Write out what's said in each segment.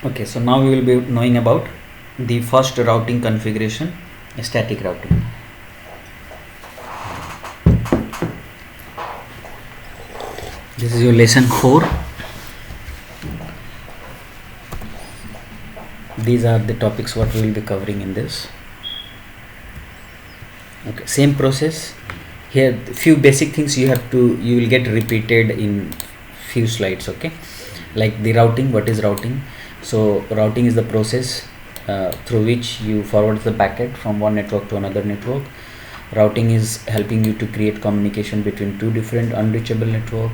Okay, so now we will be knowing about the first routing configuration, static routing. This is your lesson 4. These are the topics what we will be covering in this. Okay, same process. Here few basic things you will get repeated in few slides. Okay, like the routing. What is routing? So routing is the process through which you forward the packet from one network to another network. Routing is helping you to create communication between two different unreachable network.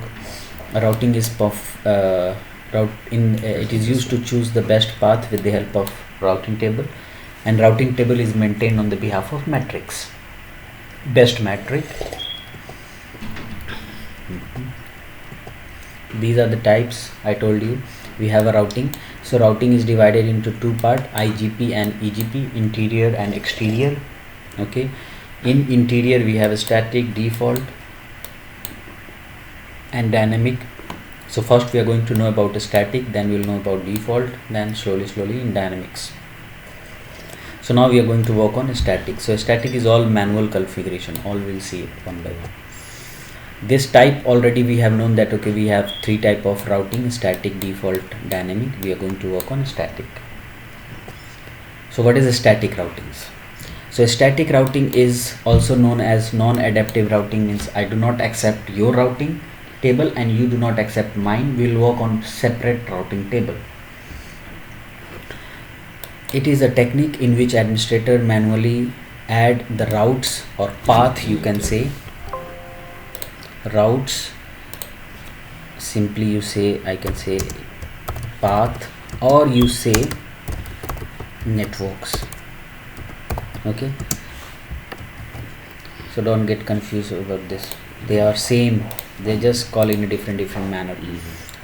Routing is it is used to choose the best path with the help of routing table, and routing table is maintained on the behalf of matrix, best matrix. These are the types I told you. We have a routing. So routing is divided into two parts, IGP and EGP, interior and exterior. Okay, in interior we have a static, default and dynamic. So first we are going to know about the static, then we will know about default, then slowly in dynamics. So now we are going to work on static. So static is all manual configuration, all we'll see it one by one. This type already we have known that, okay, we have three type of routing: static, default, dynamic. We are going to work on static. So what is a static routings? So static routing is also known as non-adaptive routing, means I do not accept your routing table and you do not accept mine. We will work on separate routing table. It is a technique in which administrator manually add the routes or path, you can say routes, simply you say, I can say path, or you say networks. Okay, so don't get confused about this, they are same, they just call in a different manner.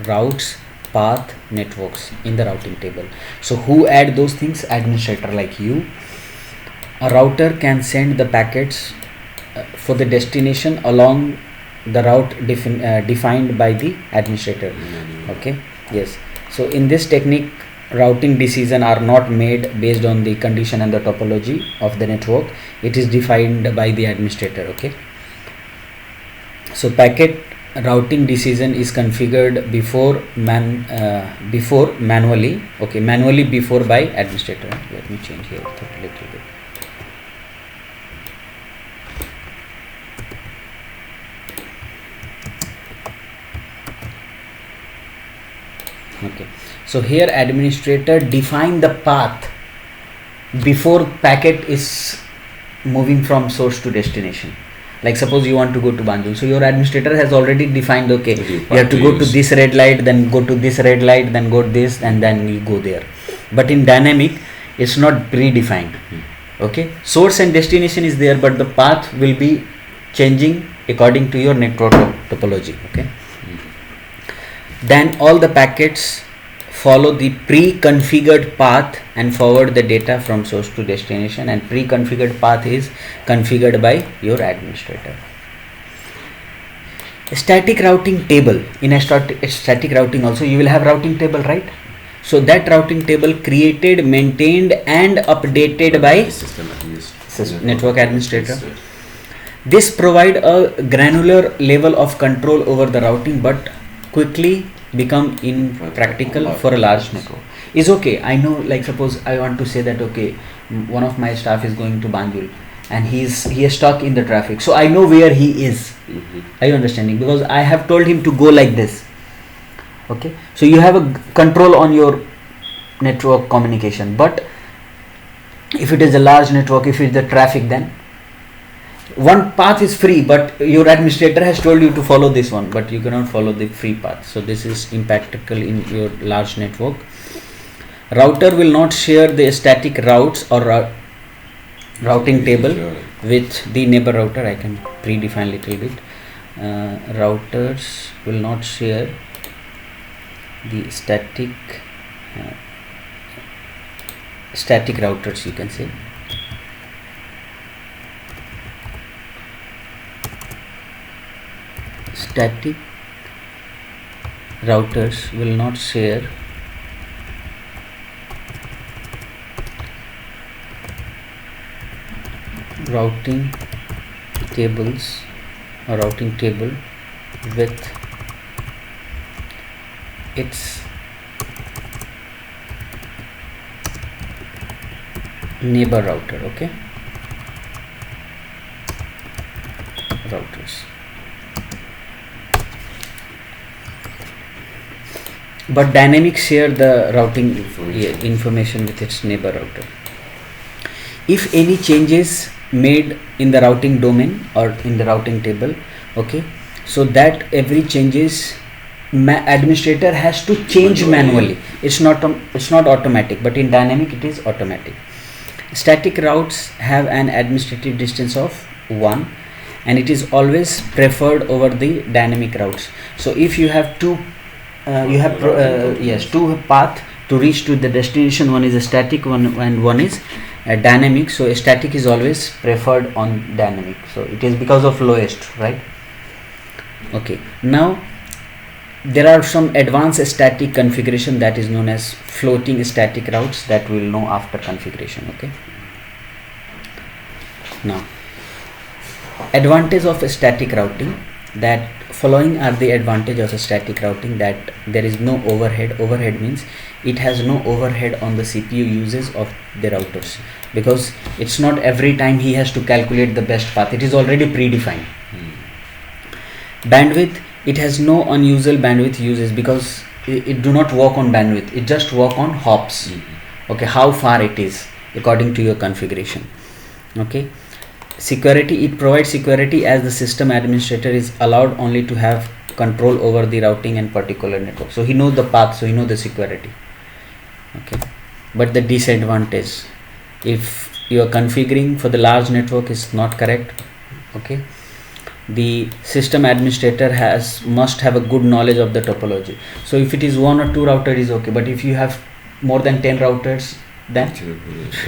Routes, path, networks in the routing table. So who add those things? Administrator like you. A router can send the packets for the destination along the route defined by the administrator. Okay, yes. So in this technique, routing decisions are not made based on the condition and the topology of the network. It is defined by the administrator. Okay, so packet routing decision is configured before manually. Okay, manually before by administrator. Let me change here a little bit. Okay, so here administrator define the path before packet is moving from source to destination. Like suppose you want to go to Banjul, so your administrator has already defined, okay, you have to go to this red light, then go to this red light, then go this, and then you go there. But in dynamic, it's not predefined. Okay, source and destination is there, but the path will be changing according to your network topology. Okay, then all the packets follow the pre-configured path and forward the data from source to destination, and pre-configured path is configured by your administrator. Static routing table. In a static routing also you will have routing table, right? So that routing table created, maintained and updated by network administrator. This provide a granular level of control over the routing, but quickly become impractical for a large network. Is okay, I know, like suppose I want to say that, okay, one of my staff is going to Banjul and he is stuck in the traffic, so I know where he is. Are you understanding? Because I have told him to go like this. Okay, so you have a control on your network communication, but if it is a large network, if it is the traffic, then one path is free, but your administrator has told you to follow this one, but you cannot follow the free path. So this is impractical in your large network. Router will not share the static routes or routing table with the neighbor router. I can predefine little bit. Routers will not share the static routers, you can say. Static routers will not share routing tables or routing table with its neighbor router. Okay, routers. But dynamic share the routing information with its neighbor router. If any changes made in the routing domain or in the routing table, okay, so that every changes administrator has to change manually. It's not automatic, but in dynamic it is automatic. Static routes have an administrative distance of 1 and it is always preferred over the dynamic routes. So if you have two two path to reach to the destination, one is a static one and one is a dynamic, so a static is always preferred on dynamic, so it is because of lowest, right? Okay, now there are some advanced static configuration that is known as floating static routes that we will know after configuration. Okay, now advantage of a static routing, that following are the advantage of a static routing: that there is no overhead. Overhead means it has no overhead on the CPU uses of the routers, because it's not every time he has to calculate the best path, it is already predefined. Bandwidth, it has no unusual bandwidth uses, because it do not work on bandwidth, it just work on hops. Okay, how far it is according to your configuration. Okay, security, it provides security as the system administrator is allowed only to have control over the routing and particular network, so he knows the path, so he knows the security. Okay, but the disadvantage, if you are configuring for the large network is not correct, okay, the system administrator must have a good knowledge of the topology. So if it is 1 or 2 routers is okay, but if you have more than 10 routers, then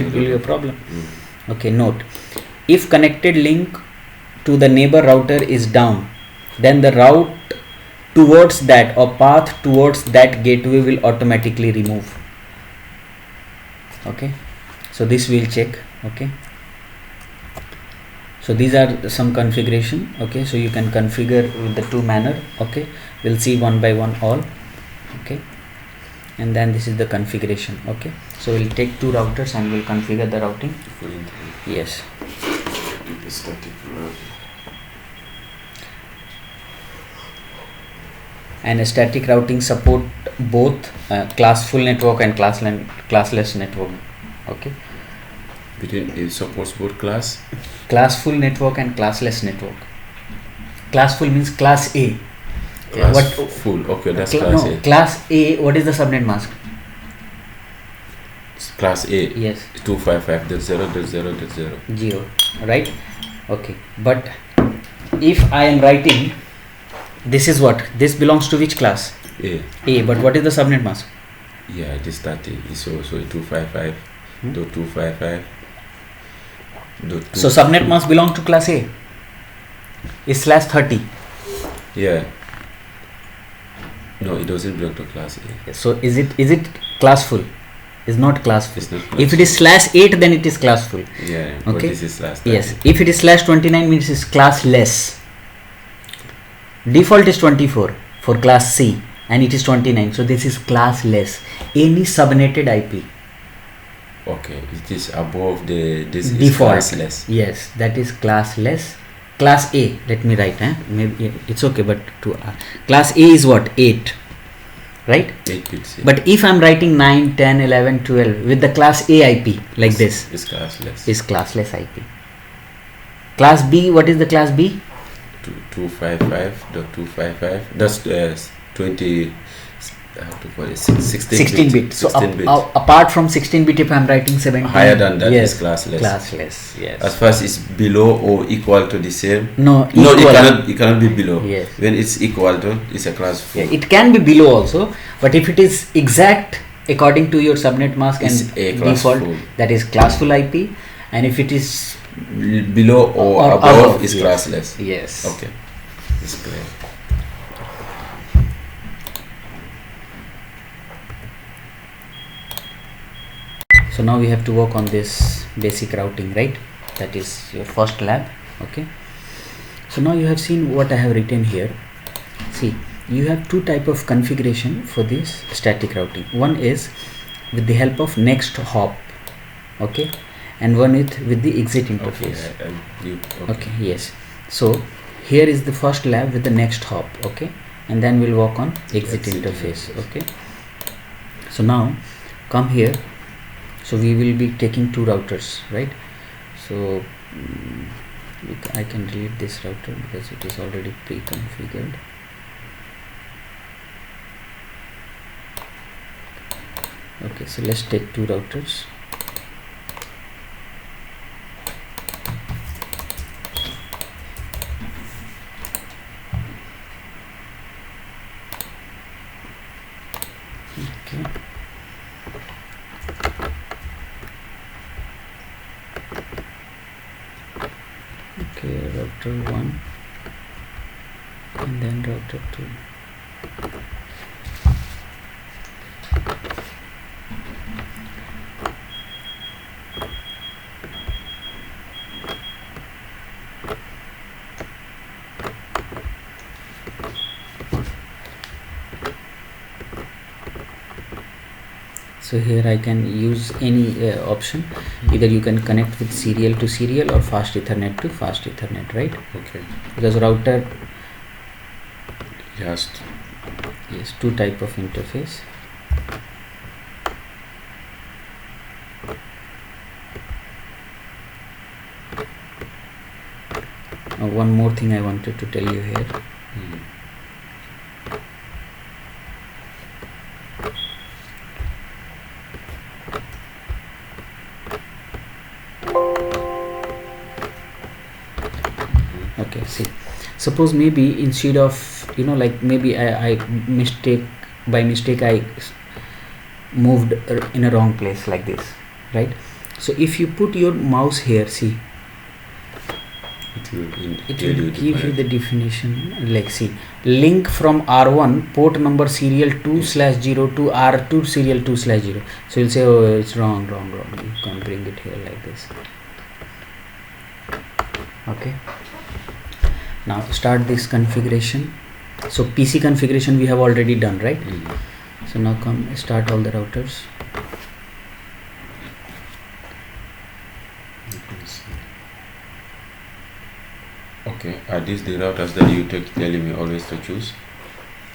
it will be a problem. Okay, note, if connected link to the neighbor router is down, then the route towards that or path towards that gateway will automatically remove. Okay, so this we'll check. Okay, so these are some configuration. Okay, so you can configure with the two manner. Okay, we'll see one by one all. Okay, and then this is the configuration. Okay, so we'll take 2 routers and we'll configure the routing. Yes. And a static routing support both class full network and classless network. Okay, it supports both class full network and classless network. Class full means class A. Class full. Okay, that's class A. Class A. What is the subnet mask? Class A. Yes. 255.0.0.0. Right. Okay, but if I am writing, this is what, this belongs to which class? A. But what is the subnet mask? Yeah, it is 30. It's also 255.255. So subnet mask belong to class A is /30. Yeah. No, it doesn't belong to class A. So is it class full? Is not class full. It's not class if it is /8, then it is class full. Yeah. Okay. But this is /30. Yes. If it is /29, means it is classless. Default is 24 for class C and it is 29. So this is classless. Any subnetted IP. Okay, it is above this default. Is classless. Yes, that is classless. Class A, let me write. Maybe it's okay, but class A is what? 8. Right? 8 bits. Yeah. But if I'm writing 9, 10, 11, 12 with the class A IP like this, is classless. Is classless IP. Class B, what is the class B? 255.255. That's 20. How to call it? 16 bit. So apart from 16 bit, if I'm writing 17, higher than that, yes, is classless. Classless. Yes. As far as it's below or equal to the same. No, it cannot be below. Yes. When it's equal to, it's a class full. Yeah, it can be below also, but if it is exact according to your subnet mask and default, full. That is class full IP, and if it is below or above is yes. classless. Yes. Okay. It's clear. So now we have to work on this basic routing, right? that is your first lab. Okay, so now you have seen what I have written here. See, you have two type of configuration for this static routing. One is with the help of next hop, okay, and one is with the exit interface. Okay, yes. So here is the first lab with the next hop, okay, and then we'll work on exit interface. Okay, so now come here. So we will be taking two routers, right? So I can delete this router because it is already pre-configured. Okay, so let's take two routers. Okay. Okay, router 1 and then router 2. So here I can use any option. Either you can connect with serial to serial or fast Ethernet to fast Ethernet, right? Okay. Because router Just yes, two type of interface. One more thing I wanted to tell you here. Okay, see, suppose maybe instead of, you know, like maybe I by mistake I moved in a wrong place like this, right? So if you put your mouse here, see, it will give you the definition, like see, link from R1 port number serial 2/0 to R2 serial 2/0. So you'll say, oh, it's wrong. You can't bring it here like this. Okay, now start this configuration. So PC configuration we have already done, right? So now come start all the routers. Okay, are these the routers that you take telling me always to choose?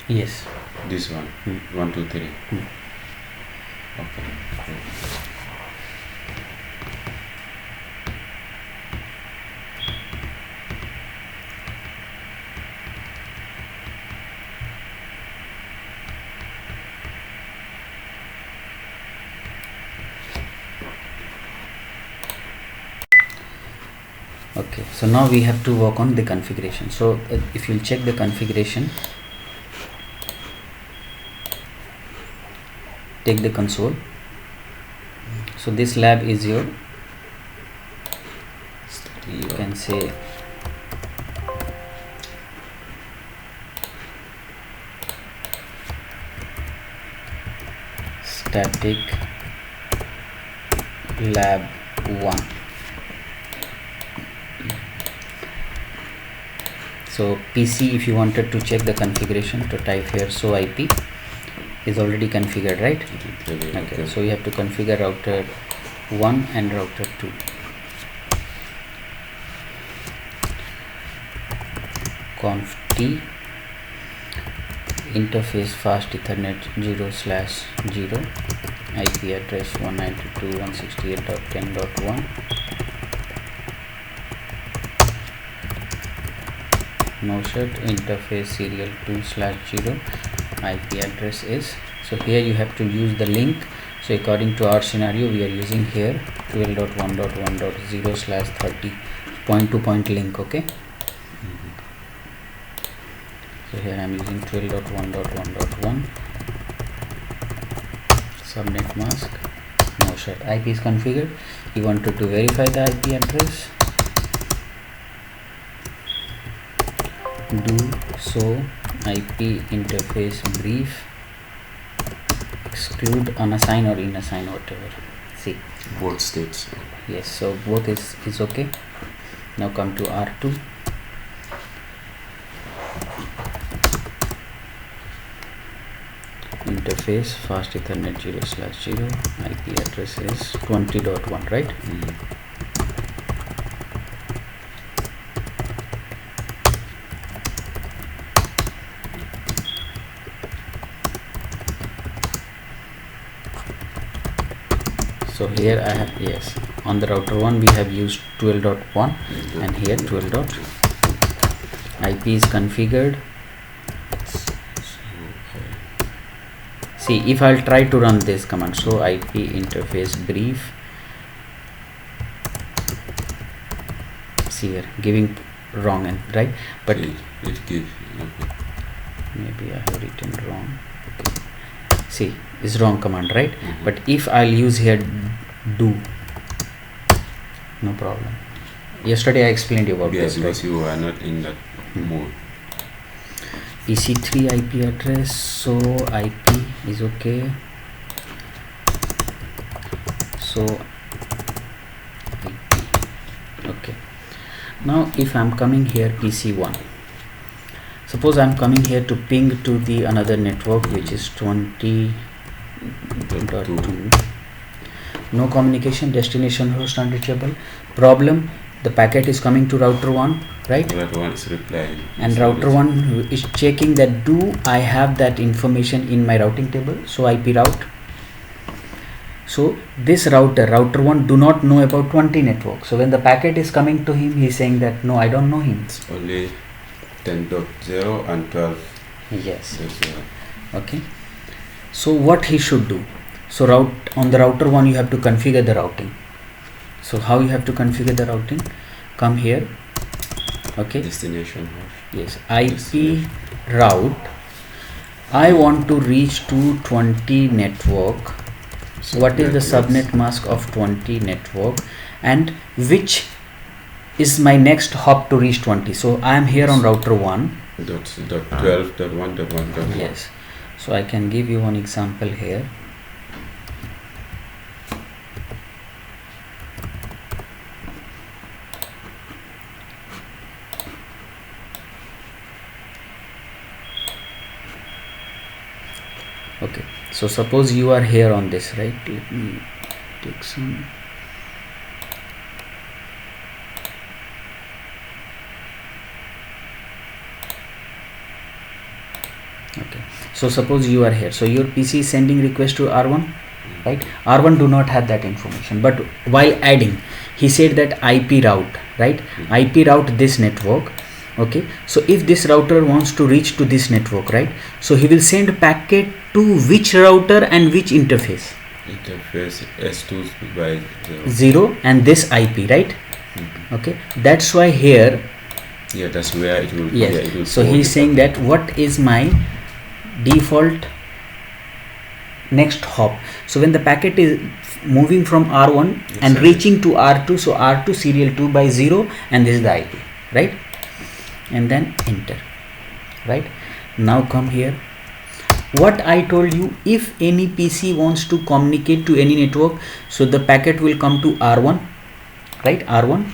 Yes. This one, 1, 2, 3. Okay. Okay, so now we have to work on the configuration. So if you'll check the configuration, take the console. So this lab is your, you can say, static lab 1. So PC, if you wanted to check the configuration, to type here show IP is already configured, right? Okay, so you have to configure router 1 and router 2. Conf T interface fast Ethernet 0/0, IP address 192.168.10.1. Noset interface serial 2/0, IP address is, so here you have to use the link. So according to our scenario, we are using here 12.1.1.0/30 point-to-point link. Okay, so here I am using 12.1.1.1 subnet mask. Noset IP is configured. You wanted to verify the IP address, do so IP interface brief, exclude unassign or inassign, whatever. See, both states. yes, so both is okay. Now come to R2. Interface fast Ethernet 0/0, IP address is 20.1, right? So here I have, yes, on the router 1 we have used 12.1 and here 12. IP is configured. See, if I'll try to run this command, so IP interface brief, see here giving wrong and right, but it gives. Okay. maybe I have written wrong. Okay. See, is wrong command, right? But if I'll use here do, no problem. Yesterday I explained you about Yes, this, because right? you are not in that mode. EC3 IP address, so IP is okay. So IP, okay. Now if I'm coming here PC1, suppose I'm coming here to ping to the another network which is 20.2. No communication, destination host unreachable. Problem, the packet is coming to router 1, right? Router 1 is replying. And router 1 is checking that do I have that information in my routing table, so IP route. So this router 1 do not know about 20 network. So when the packet is coming to him, he's saying that no, I don't know him. It's only 10.0 and 12. Yes. 0. Okay. So what he should do? So on the router 1 you have to configure the routing. So how you have to configure the routing? Come here. Okay. Destination host. Yes. IP route. I want to reach to 20 network. What is the subnet mask of 20 network and which is my next hop to reach 20? So I am here on router 1. Dot 12.1.1.1. Yes. So I can give you one example here. Okay, so suppose you are here on this, right? Let me take some. Okay, so suppose you are here, so your PC is sending request to R1, right? R1 do not have that information, but while adding he said that IP route, right? IP route this network. Okay, so if this router wants to reach to this network, right, so he will send packet to which router and which interface? Interface S2 by 0 and this IP, right? Okay, that's why here, yeah, that's where it will. yes, Yeah, it will so he is saying that what is my default next hop. So when the packet is moving from R1 and reaching to R2, so R2 serial 2 by 0 and this is the IP, right? And then enter, right? Now come here. What I told you, if any PC wants to communicate to any network, so the packet will come to R1, right? R1,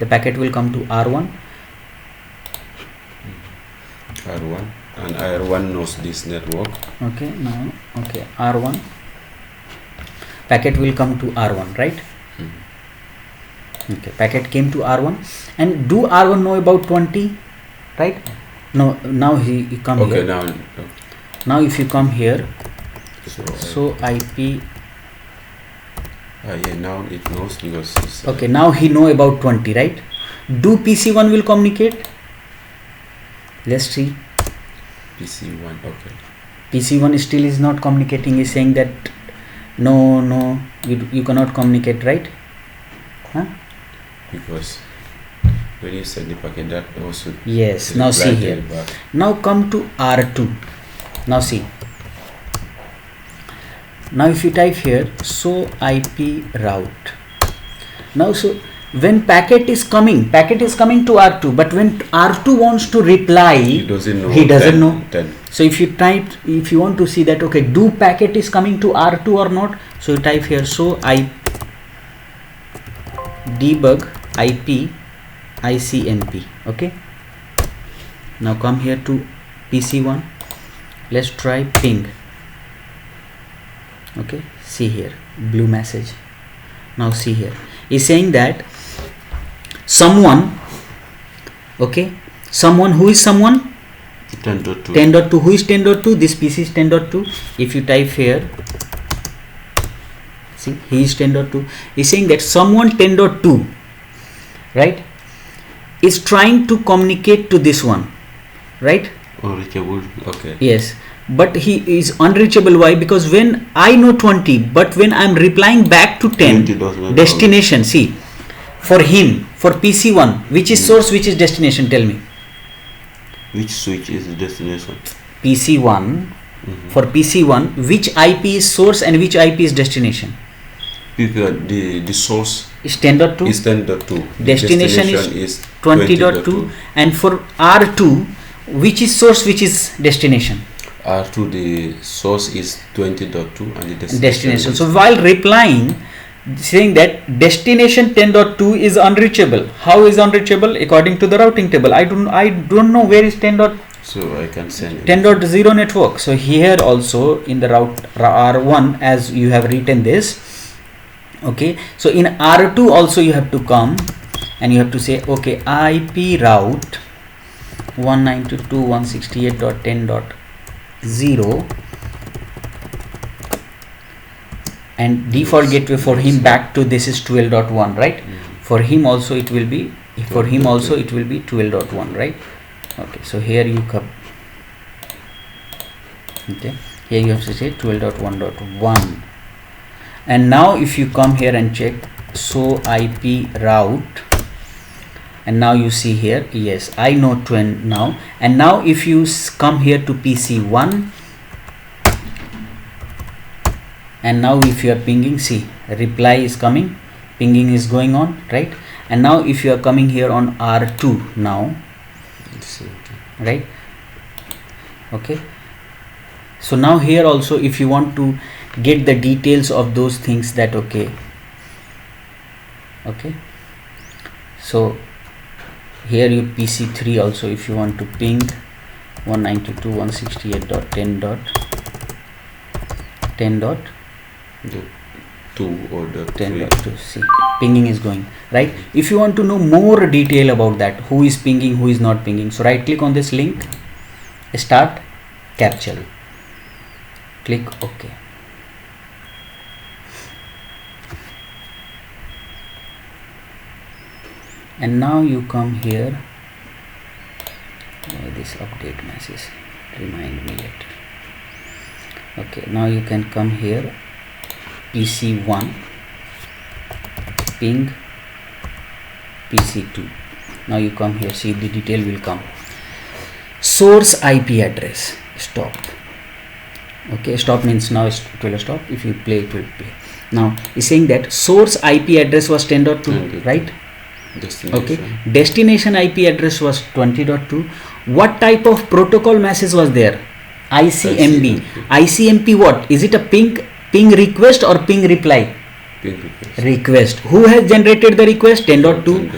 the packet will come to R1. R1 and R1 knows this network. Okay, now, okay, R1, packet will come to R1, right? Okay, packet came to R1, and do R1 know about 20, right? No, now he come Okay, here. now if you come here, so IP. yeah, now it knows because it's, Okay, now he know about 20, right? Do PC1 will communicate? Let's see. PC1. Okay, PC1 still is not communicating. Is saying that no, you cannot communicate, right? Huh? because when you send the packet, that also Yes. Now see here. Now come to R2. Now see. Now if you type here, so IP route. Now so when packet is coming to R2, but when R2 wants to reply, he doesn't know. He doesn't know. 10. So if you want to see that, okay, do packet is coming to R2 or not, so you type here, so I debug IP ICMP. Okay, now come here to PC1, let's try ping. Okay, see here, blue message. Now see here, is saying that someone, okay, someone, who is someone? 10.2. 10.2. Who is 10.2? This PC is 10.2. If you type here, see, he is 10.2. He's saying that someone 10.2, right, is trying to communicate to this one, right? Unreachable. Okay. Yes, but he is unreachable. Why? Because when I know 20, but when I'm replying back to 10, destination, see, for him, for PC1, which is source, which is destination? Tell me. Which switch is the destination? PC1. For PC1, which IP is source and which IP is destination? The source Is 10.2. is 10.2. Destination is 20.2. And for R2, which is source, which is destination? R2, the source is 20.2 and the Destination. So while replying, saying that destination 10.2 is unreachable. How is unreachable? According to the routing table. I don't know where is 10.2. So I can send 10.0 network. So here also in the route R1, as you have written this, okay, so in R2 also you have to come and you have to say, okay, IP route 192.168.10.0 and default gateway for him back to this is 12.1, right? For him also it will be 12.1, right? Okay, so here you come, okay, here you have to say 12.1.1. and now if you come here and check, so IP route, and now you see here, yes, I know 20 now. And now if you come here to PC1, and now if you are pinging, see, reply is coming, pinging is going on, right? And now if you are coming here on R2 now, right? Okay, so now here also if you want to get the details of those things, that okay, so here you PC3 also, if you want to ping 192.168.10.2 or the 10.2, see, pinging is going, right? If you want to know more detail about that, who is pinging, who is not pinging, so right click on this link, start capture, click OK. And now you come here, this update message, remind me later. Okay, now you can come here, PC1 ping PC2. Now you come here, see, the detail will come. Source IP address, stop. Okay, stop means now it will stop. If you play, it will play. Now it's saying that source IP address was 10.2, right? Okay, destination IP address was 20.2. What type of protocol message was there? ICMP. ICMP what? Is it a ping request or ping reply? Ping request. Request. Who has generated the request? 10.2.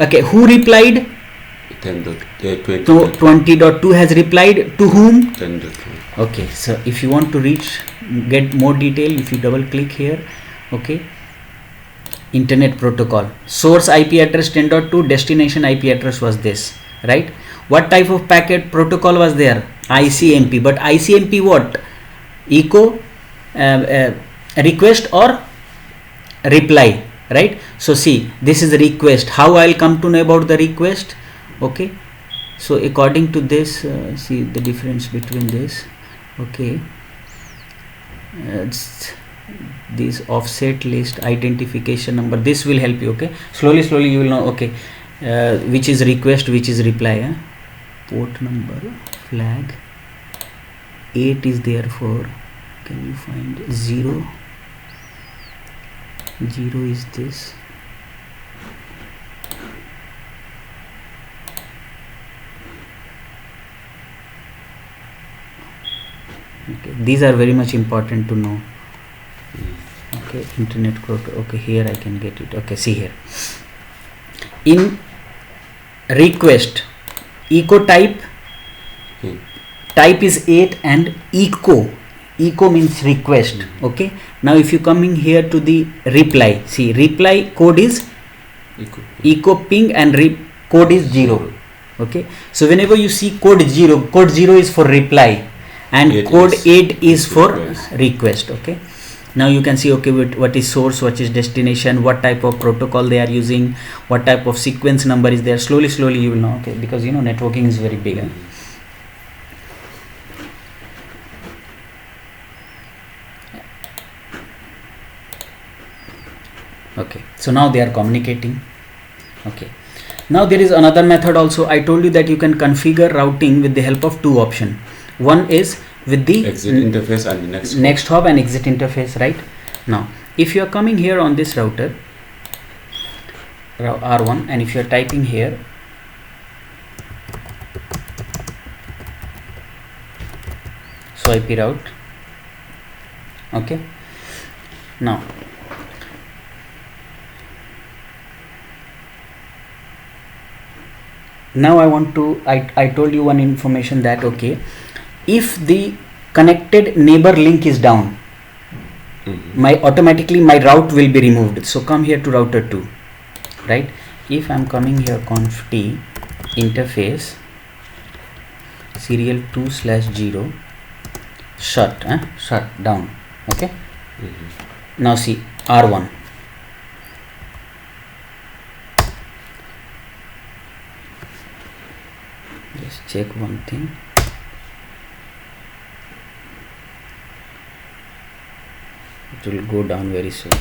Okay, who replied? 20.2 has replied to whom? 10.2. Okay, so if you want to get more detail, if you double click here, okay, internet protocol, source IP address 10.2, destination IP address was this, right? What type of packet protocol was there? ICMP. But ICMP what? Echo, request or reply, right? So see, this is the request. How I'll come to know about the request? Okay, so according to this, see the difference between this. Okay, this offset list identification number, this will help you. Okay, slowly you will know. Okay, which is request, which is reply. Port number, flag 8 is there for, can you find 0 is this, Okay, these are very much important to know. Okay, internet code. Okay, here I can get it. Okay, see here. In request, echo type, type is 8 and echo means request. Okay, now if you coming here to the reply, see reply code is echo ping and code is 0. Okay, so whenever you see code 0 is for reply and code 8 is for request. Okay, now you can see, okay, what is source, what is destination, what type of protocol they are using, what type of sequence number is there. Slowly you will know. Okay, because you know networking is very big. Okay, so now they are communicating. Okay, now there is another method also. I told you that you can configure routing with the help of two options. One is with the exit interface and the next hop and exit interface, right? Now if you are coming here on this router R1 and if you are typing here so IP route. Okay, now I want to I told you one information that okay, if the connected neighbor link is down, automatically my route will be removed. So come here to router 2, right? If I'm coming here conf t interface serial 2/0 shut down. Okay, now see R1. Just check one thing. It will go down very soon.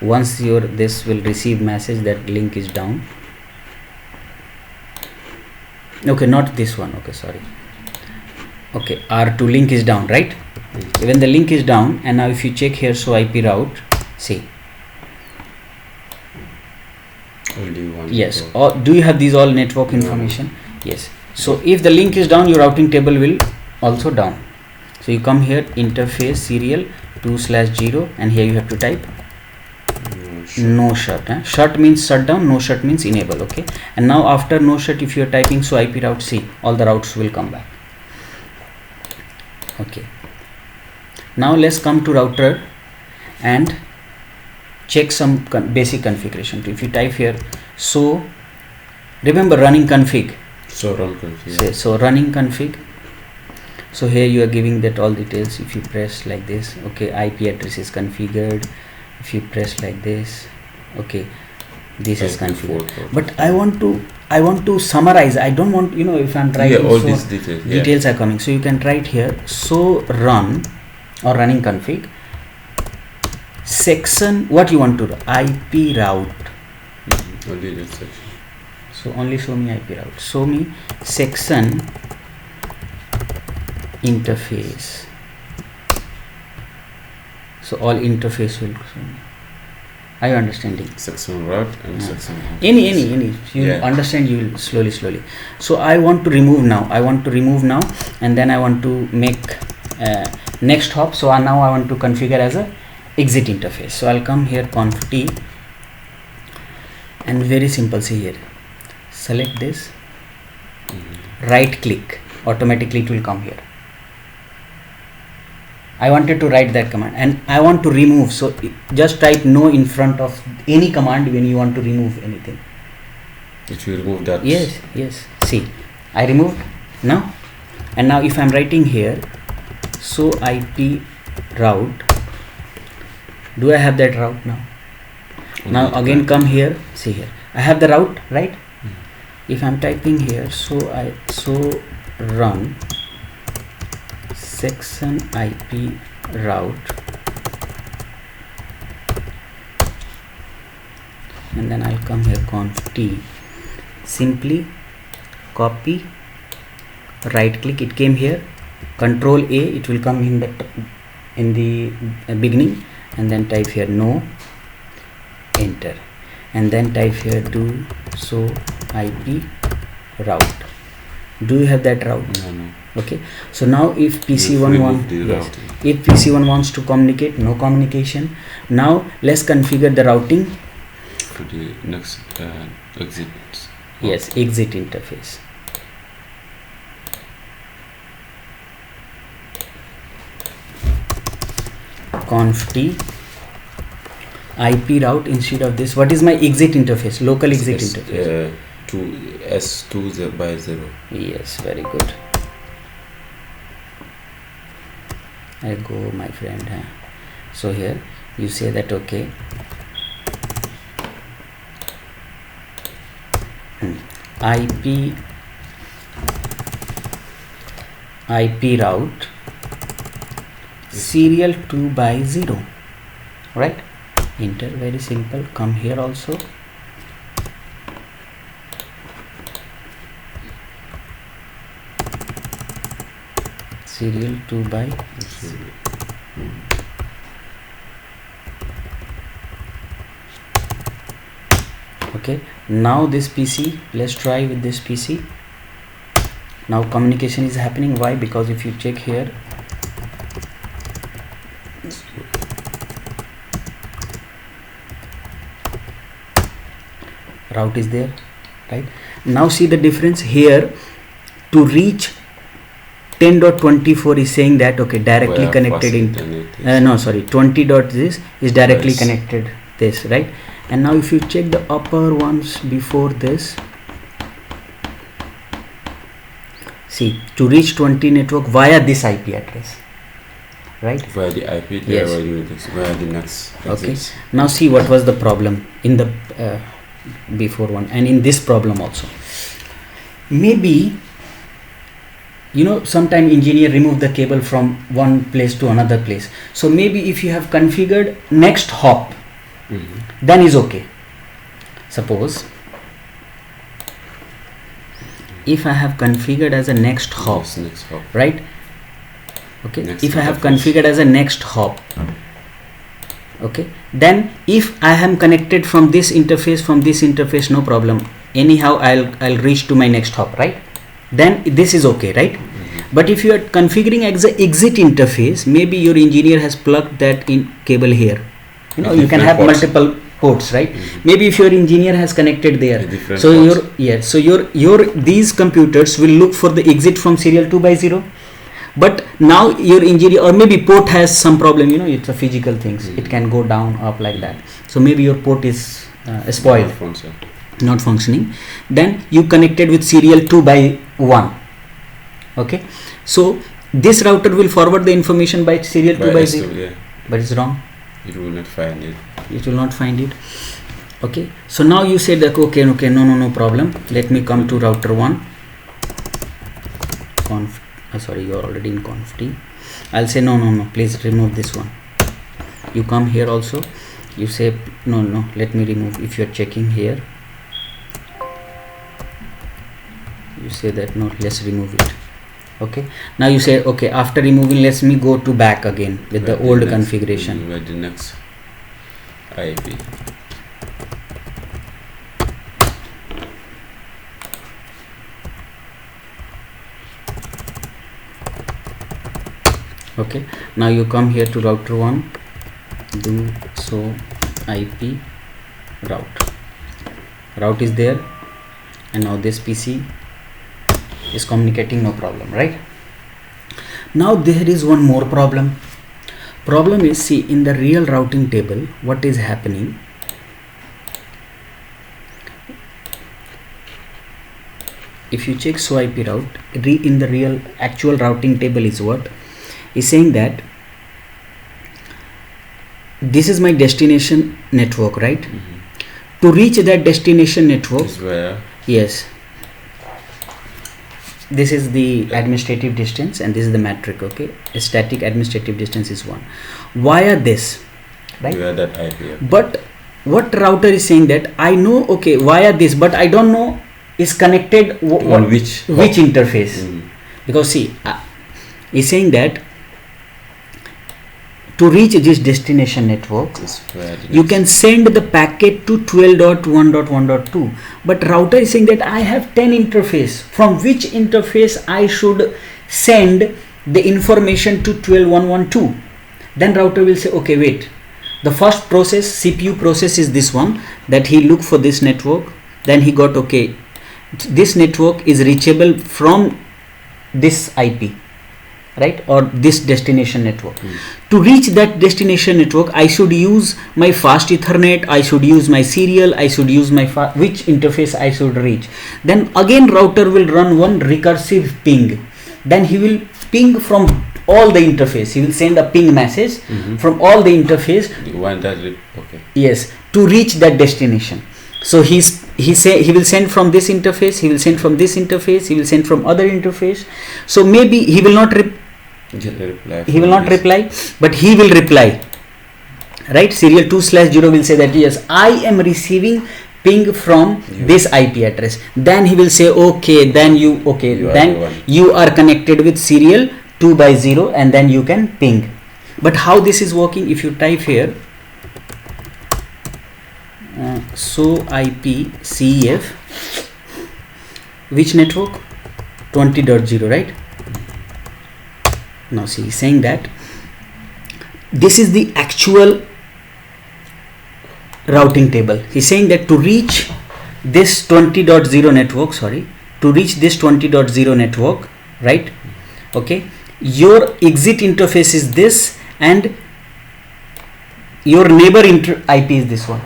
Once this will receive message that link is down. Okay, not this one. Okay, sorry. Okay, R2 link is down, right? When the link is down, and now if you check here, so IP route, see. Only one. Yes. Or do you have these all network information? Yes. So if the link is down, your routing table will also down. So you come here interface serial 2/0 and here you have to type no shut. Shut means shut down, no shut means enable. Okay, and now after no shut, if you are typing so IP route, see all the routes will come back. Okay, now let's come to router and check some basic configuration. If you type here, so remember running config. So run config. So running config. So here you are giving that all details. If you press like this, okay, IP address is configured. If you press like this, okay, this is configured. But I want to summarize. I don't want, you know, if I'm trying to all these details are coming. So you can write here, so run or running config section, what you want to do, IP route. Only that section. So only show me IP route. Show me section interface. So all interface will show me. Are you understanding? Section route and section. Any. You understand, you will slowly. So I want to remove now. And then I want to make next hop. So now I want to configure as a exit interface. So I'll come here conf t and very simple, see here, select this, right click, automatically it will come here. I wanted to write that command and I want to remove, so just type no in front of any command when you want to remove anything. If you remove that, yes, see, I removed now. And now if I'm writing here, so IP route, do I have that route now? Now again come here, see here, I have the route, right? If I'm typing here, so run section IP route, and then I'll come here conf t, simply copy, right click, it came here, control A, it will come in the beginning, and then type here no, enter, and then type here do so IP route. Do you have that route? No. Okay, so now if PC1 if PC1 wants to communicate, no communication. Now let's configure the routing. To the next exit. Yes, exit interface. Conf t IP route instead of this. What is my exit interface? Local exit interface. To S2 by 0. Yes, very good. I go, my friend. So here you say that okay. IP route serial 2 by 0, right? Enter. Very simple. Come here also. Serial 2 by 0. Okay, now this PC, let's try with this PC. Now communication is happening. Why? Because if you check here, route is there, right? Now see the difference here. To reach 10.24 is saying that okay, directly connected in 20 dot this is directly connected this, right? And now if you check the upper ones before this, see, to reach 20 network via this IP address, right? Via the IP, yes. Via the next okay exits. Now see what was the problem in the before one, and in this problem also. Maybe, you know, sometime engineer remove the cable from one place to another place. So maybe if you have configured next hop, then is okay. Suppose if I have configured as a next hop, right? Okay, next if I have configured as a next hop, okay, then if I am connected from this interface, no problem. Anyhow, I'll reach to my next hop, right? Then this is okay, right? But if you are configuring as a exit interface, maybe your engineer has plugged that in cable here. You know, you can have ports. Multiple ports, right? Maybe if your engineer has connected there, so your these computers will look for the exit from serial 2 by 0. But now your engineer, or maybe port has some problem, you know, it's a physical things. It can go down, up like that. So maybe your port is spoiled, not functioning. Then you connected with serial 2 by 1. Okay, so this router will forward the information by serial 2 by 0, but it's wrong. It will not find it. It will not find it. Okay, so now you said that okay, no problem. Let me come to router 1. Sorry, you are already in conf t. I'll say no, please remove this one. You come here also. You say no, let me remove. If you are checking here, you say that no, let's remove it. Okay, now you say okay, after removing, let me go to back again with the old configuration. With the next IP. Okay, now you come here to router 1, do so IP route is there, and now this PC is communicating, no problem, right? Now there is one more problem is, see, in the real routing table what is happening. If you check so IP route in the real actual routing table is what is saying that this is my destination network, right? To reach that destination network, yes, this is the administrative distance and this is the metric. Okay, a static administrative distance is 1 via this, right? Via that IP. But what router is saying that I know, okay, via this, but I don't know is connected on which interface. Because see, is saying that to reach this destination network, you can send the packet to 12.1.1.2, but router is saying that I have 10 interface. From which interface I should send the information to 12112. Then router will say, okay, wait, the first process, CPU process, is this one, that he look for this network. Then he got, okay, this network is reachable from this IP, right, or this destination network. To reach that destination network, I should use my fast Ethernet, I should use my serial, I should use my which interface I should reach. Then again router will run one recursive ping. Then he will ping from all the interface. He will send a ping message from all the interface. Okay. Yes, to reach that destination. So he will send from this interface, he will send from this interface, he will send from other interface. So maybe he will not reply, but he will reply, right? Serial 2/0 will say that yes, I am receiving ping from this IP address. Then he will say, okay, then you are connected with serial 2/0, and then you can ping. But how this is working, if you type here so IP CEF, which network? 20.0, right? Now see, he's saying that this is the actual routing table. He's saying that to reach this 20.0 network, network, right? Okay, your exit interface is this, and your neighbor IP is this one.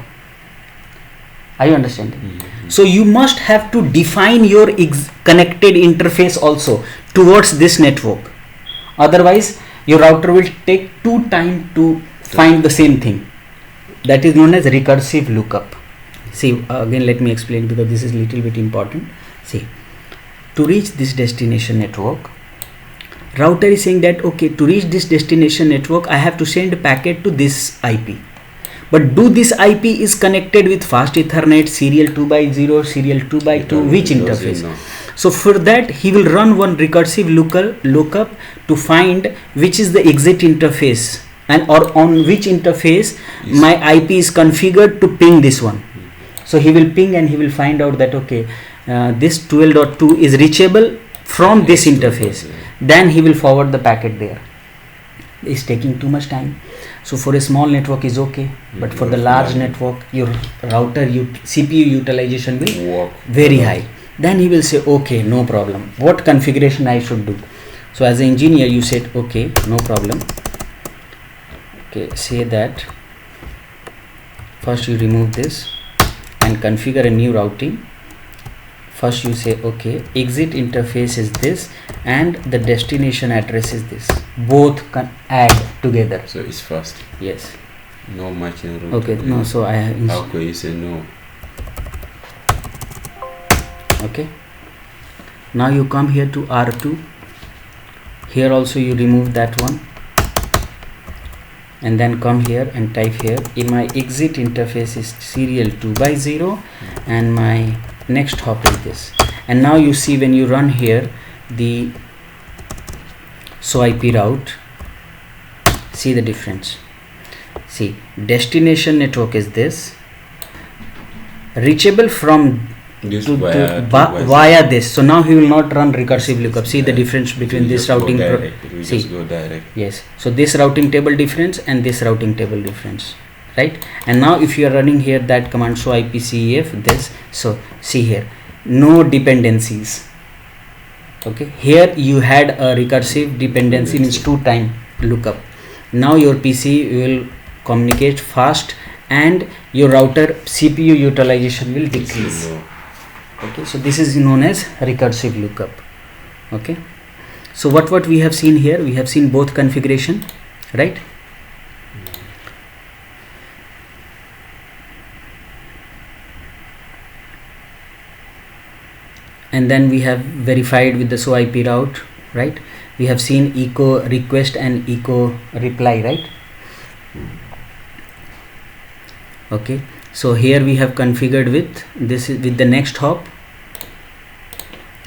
Are you understanding? So you must have to define your connected interface also towards this network. Otherwise, your router will take too time to find the same thing. That is known as recursive lookup. See, again let me explain, because this is little bit important. See, to reach this destination network, router is saying that okay, to reach this destination network I have to send a packet to this IP. But do this IP is connected with fast Ethernet, serial 2/0, serial 2/2, which interface? So for that he will run one recursive lookup to find which is the exit interface, and or on which interface my IP is configured to ping this one. So he will ping and he will find out that okay, this 12.2 is reachable from this interface. Then he will forward the packet there. It's taking too much time. So for a small network is okay, but for the large network, your router CPU utilization will work very high. Then he will say, okay, no problem. What configuration I should do? So as an engineer, you said, okay, no problem. Okay, say that first you remove this and configure a new routing. First you say, okay, exit interface is this and the destination address is this. Both can add together. So it's fast. Yes. No matching route. Okay, no, so I have. How can you say no? Okay. Now you come here to R2. Here also you remove that one. And then come here and type here, in my exit interface is serial 2/0 and my next hop is this. And now you see when you run here the SOIP route, see the difference. See, destination network is this, reachable from via this. So now he will not run recursive lookup. See the difference between this routing. Just go direct. Yes. So this routing table difference and this routing table difference, right? And now if you are running here that command, so IPCEF this. So see here, no dependencies. Okay. Here you had a recursive dependency, means 2-time lookup. Now your PC will communicate fast and your router CPU utilization will decrease. Okay, so this is known as recursive lookup. Okay, so what we have seen here, we have seen both configuration, right? And then we have verified with the SOIP route, right? We have seen echo request and echo reply, right? Okay, so here we have configured with this is with the next hop,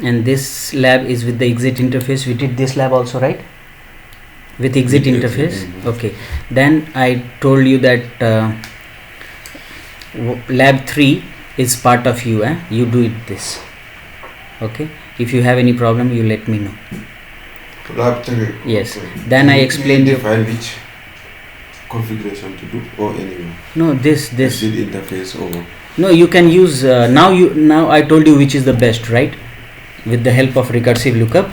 and this lab is with the exit interface. We did this lab also, right? With exit interface. Okay, then I told you that lab 3 is part of you, you do it this. Okay, if you have any problem you let me know. Lab 3. Yes. Okay. Then I You explained you. define which configuration to do or anyway. No, this. Exit interface or No, you can use now I told you which is the best, right? With the help of recursive lookup.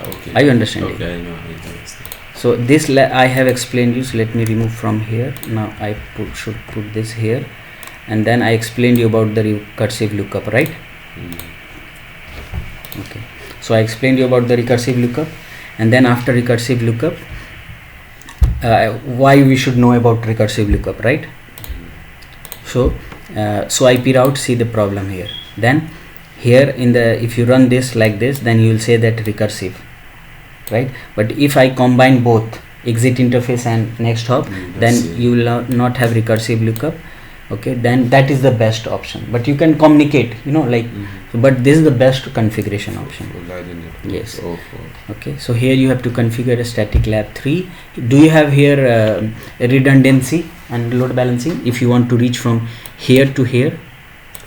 Okay. Are you understanding? Okay, I know. I understand. So this I have explained you. So let me remove from here. Now I should put this here, and then I explained you about the recursive lookup, right? Okay. So I explained you about the recursive lookup, and then after recursive lookup, why we should know about recursive lookup, right? So IP route, see the problem here. Then here in the, if you run this like this, then you will say that recursive, right? But if I combine both exit interface and next hop, then you will not have recursive lookup. Okay, then that is the best option, but you can communicate, you know, like but this is the best configuration option. Yes. Okay, so here you have to configure a static lab 3. Do you have here redundancy and load balancing? If you want to reach from here to here,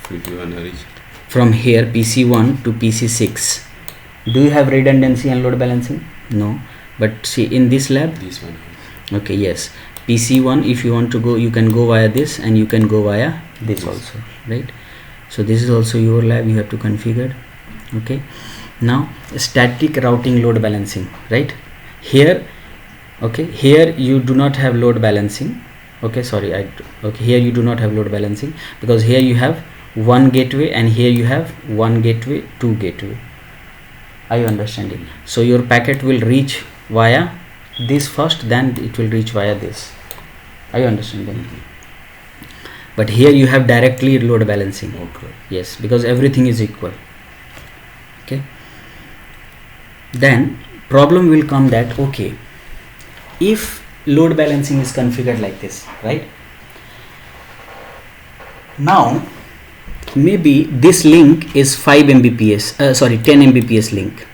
If you want to reach from here PC1 to PC6, do you have redundancy and load balancing? No, but see in this lab, this one. okay, yes, PC1, if you want to go, you can go via this, and you can go via this also, right? So this is also your lab, you have to configure. Okay, now static routing load balancing, right? Here, okay, here you do not have load balancing. Okay, sorry, okay, here you do not have load balancing, because here you have one gateway, and here you have one gateway, two gateway. Are you understanding? So your packet will reach via this first, then it will reach via this. Are you understanding? But here you have directly load balancing. Okay. Yes, because everything is equal. Okay, then problem will come that, okay, if load balancing is configured like this, right? Now maybe this link is 5 Mbps, sorry, 10 Mbps link.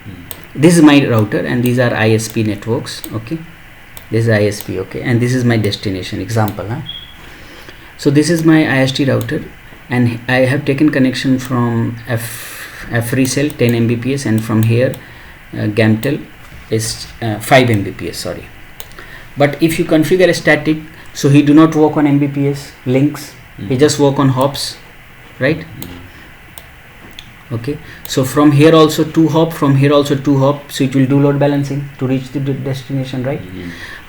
This is my router, and these are ISP networks. Okay, this is ISP. Okay, and this is my destination example. So this is my IST router, and I have taken connection from FreeCell 10 Mbps, and from here Gamtel is 5 Mbps, sorry. But if you configure a static, so he do not work on Mbps links, he just work on hops, right? Okay, so from here also 2 hop, from here also 2 hop, so it will do load balancing to reach the destination, right?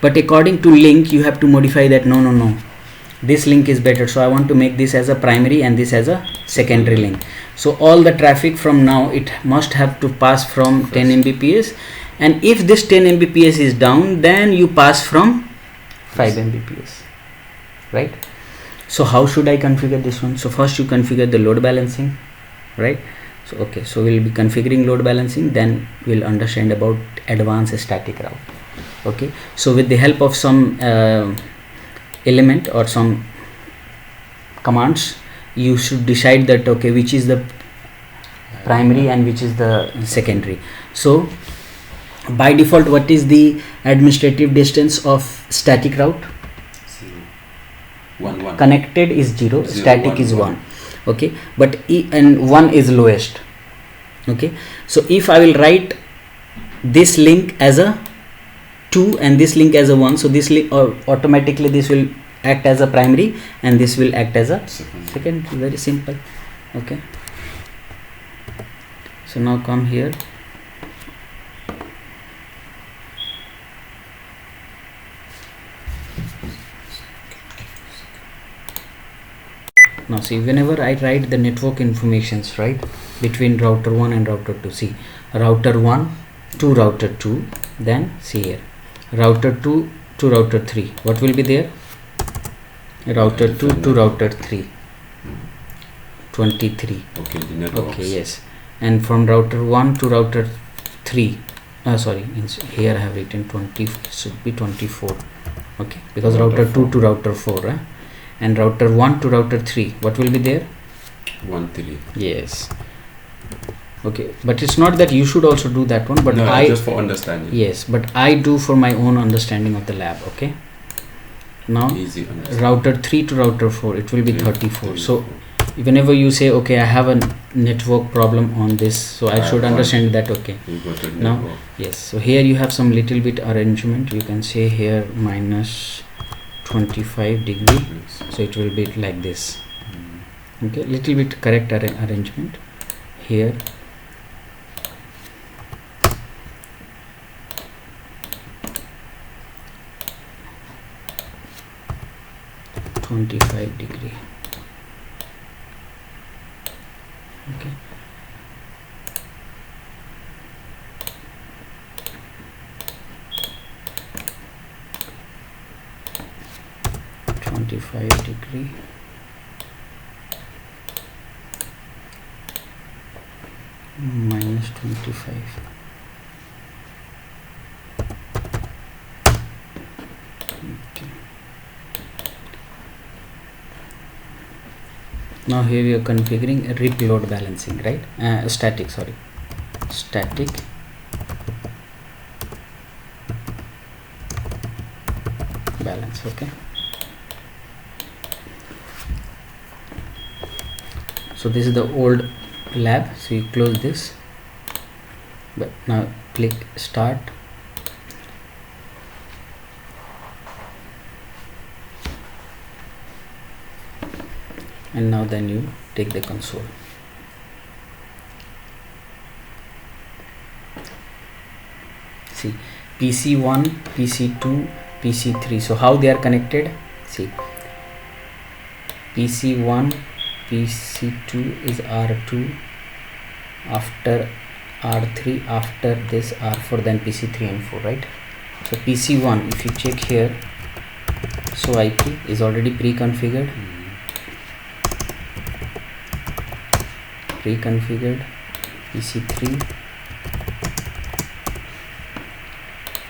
But according to link, you have to modify that. No, this link is better, so I want to make this as a primary and this as a secondary link. So all the traffic from now, it must have to pass from 10 Mbps, and if this 10 Mbps is down, then you pass from 5 Mbps, right? So how should I configure this one? So first you configure the load balancing, right? So okay, so we'll be configuring load balancing, then we'll understand about advanced static route. Okay, so with the help of some element or some commands, you should decide that, okay, which is the primary and which is the secondary. So by default, what is the administrative distance of static route? 1 Connected is 0, static 1, is 1. 1. Okay, but and 1 is lowest. Okay, so if I will write this link as a 2 and this link as a 1, so this link automatically this will act as a primary and this will act as a second. Very simple. Okay, so now come here. Now see, whenever I write the network informations, right, between router 1 and router 2, see, router 1 to router 2, then see here, router 2 to router 3, what will be there? Router 2 to router 3, 23. Okay, the networks. Okay, yes. And from router 1 to router 3, sorry, here I have written 20, should be 24. Okay, because router 2 to router 4, and router 1 to router 3, what will be there? 1 3. Yes. Okay, but it's not that you should also do that one, but No, I just for understanding. yes, but I do for my own understanding of the lab. Okay, now Easy understanding. router 3 to router 4, it will be 34. So whenever you say okay, I have a network problem on this, so I should understand that. Okay, You got a now network. yes, so here you have some little bit arrangement. You can say here minus 25 degree, Yes. so it will be like this. Mm. Okay, little bit correct arrangement here. -25 degree. Okay, -25 degree. -25. Okay. Now here we are configuring a RIP load balancing, right? Static, sorry, static balance. Okay, so this is the old lab, so you close this, but now click start. And now then you take the console. See, PC1, PC2, PC3. So how they are connected? See, PC1, PC2 is R2, after R3, after this R4, then PC3 and 4, right? So PC1, if you check here, so IP is already pre-configured. Pre-configured. PC3,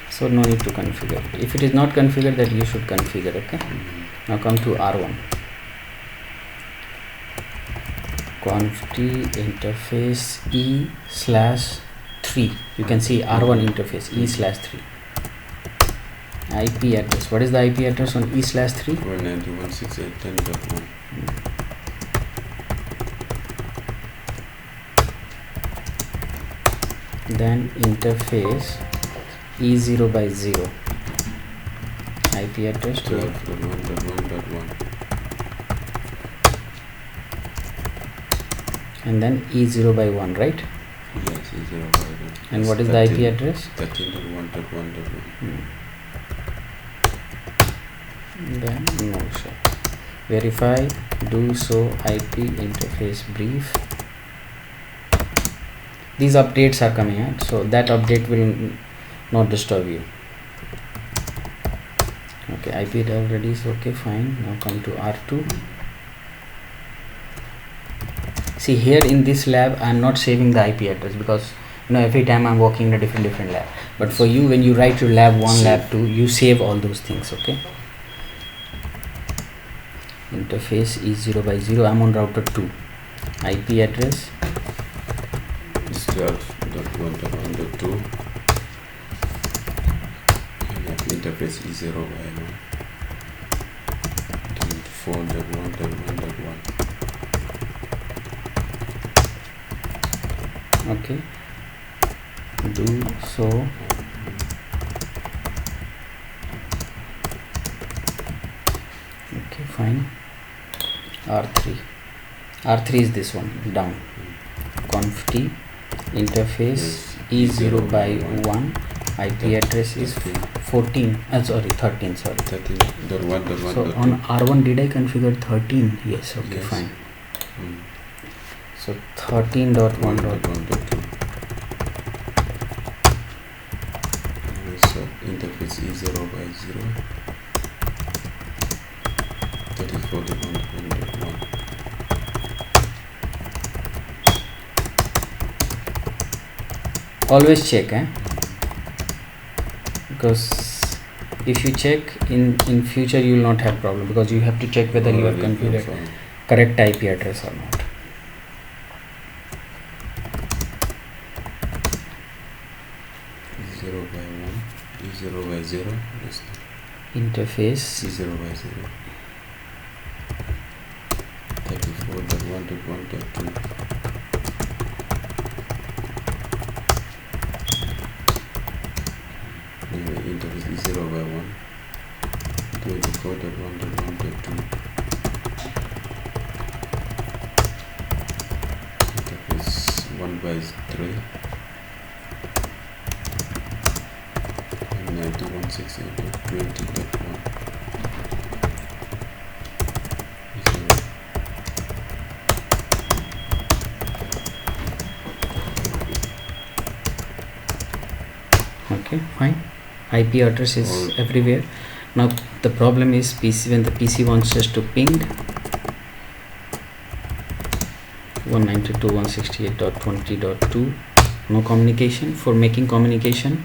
so no need to configure. If it is not configured, that you should configure. Okay, now come to R1. Conft interface E/3. You can see R1 interface E/3. IP address. What is the IP address on E/3? 192.168.10.1. Then interface E0/0. IP address 12.1.1.1. and then E0/1, right? Yes, E0/1. And what is the IP address? 13.1.1.1. Then no share. Verify, do so, IP interface brief. These updates are coming out, so that update will not disturb you. Okay, IP already is okay, fine. Now come to R2. See, here in this lab I am not saving the IP address because every time I'm working in a different lab. But for you, when you write your lab 1, lab 2, you save all those things. Okay, interface E0/0. I'm on router 2. IP address It's 12.1.1.2. Interface E0/1. 4.1.1.1. okay, do so. Okay, fine. R3 is this one, down. Conft interface E0/1. IP address is 13. Sorry. 13.1.1.1. So on R1 did I configure 13? Yes. Okay, Yes. fine. Mm. So 13.1.1. 1.1.2. So interface E0/0. 34.1.1.1. Always check, because if you check in future you will not have problem, because you have to check whether you have configured correct IP address or not. E0/1. Yes. Interface E0/0. 34.1.1.1. 1.1.2. Interface is 0 by 1. 24.1.1.2. Interface 1 by 3. 9168.20.1. Okay, fine. IP address is everywhere. Now the problem is PC, when the PC wants us to ping 192.168.20.2, no communication. For making communication,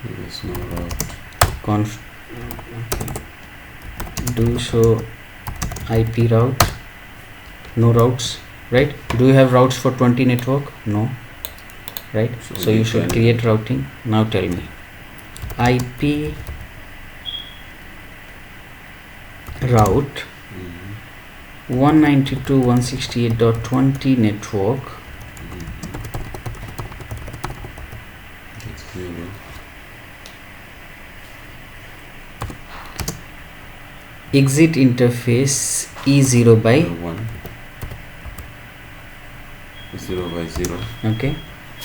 There's no route. conf do show IP route, no routes, right? Do you have routes for 20 network? No, right? So you should create routing. Now tell me, IP route 192.168.20 network, That's 0. exit interface E0 by 1. 0 by 0. okay,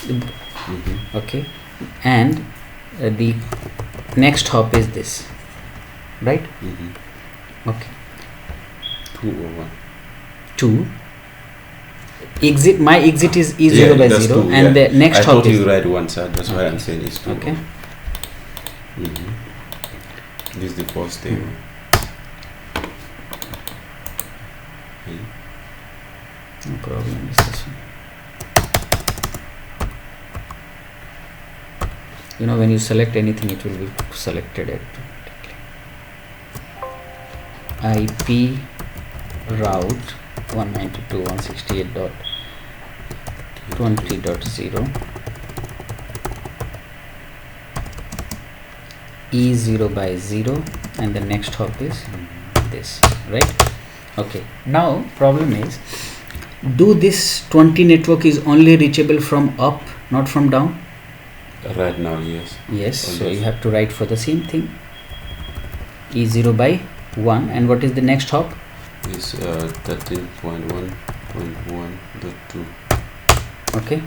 Mm-hmm. okay, and the next hop is this, right? Mm-hmm. Okay, 2 or 1. 2 exit, my exit is E0 by that's 0 2, and the next I hop thought is you write one side, that's why I'm saying it's 2. okay. Mm-hmm. This is the first table. No problem, is this one. You know, when you select anything, it will be selected automatically. IP route 192.168.20.0 E0 by 0 and the next hop is this, right? Okay, now problem is, do this 20 network is only reachable from up, not from down? Right now, yes. Yes, so Yes. you have to write for the same thing, E0 by 1, and what is the next hop? It's 13.1.1.2. Okay,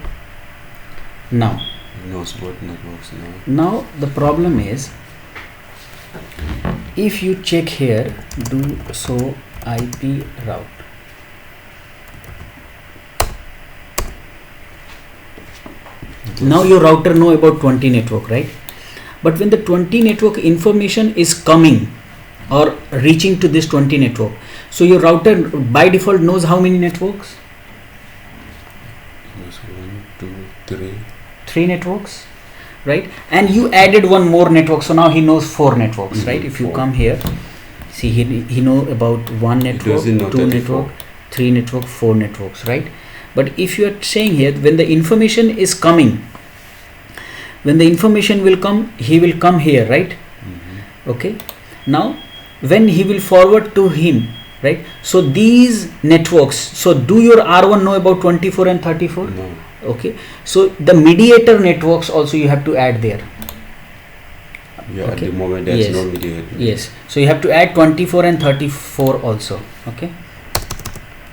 now No sport networks now. now the problem is, if you check here, do show IP route, now your router know about 20 network, right? But when the 20 network information is coming or reaching to this 20 network, so your router by default knows how many networks? Yes, 1, 2, 3. 3 networks, right? And you added one more network, so now he knows 4 networks, right? If you 4. come here, see, he know about 1 network, doesn't know 2 34. network, 3 network, 4 networks, right? But if you are saying here, when the information is coming, when the information will come, he will come here, right? Mm-hmm. Okay, now when he will forward to him, right? So these networks, so do your R1 know about 24 and 34? No. Okay, so the mediator networks also you have to add there. Yeah, Okay. at the moment there's Yes. no mediator. Yes, so you have to add 24 and 34 also. Okay,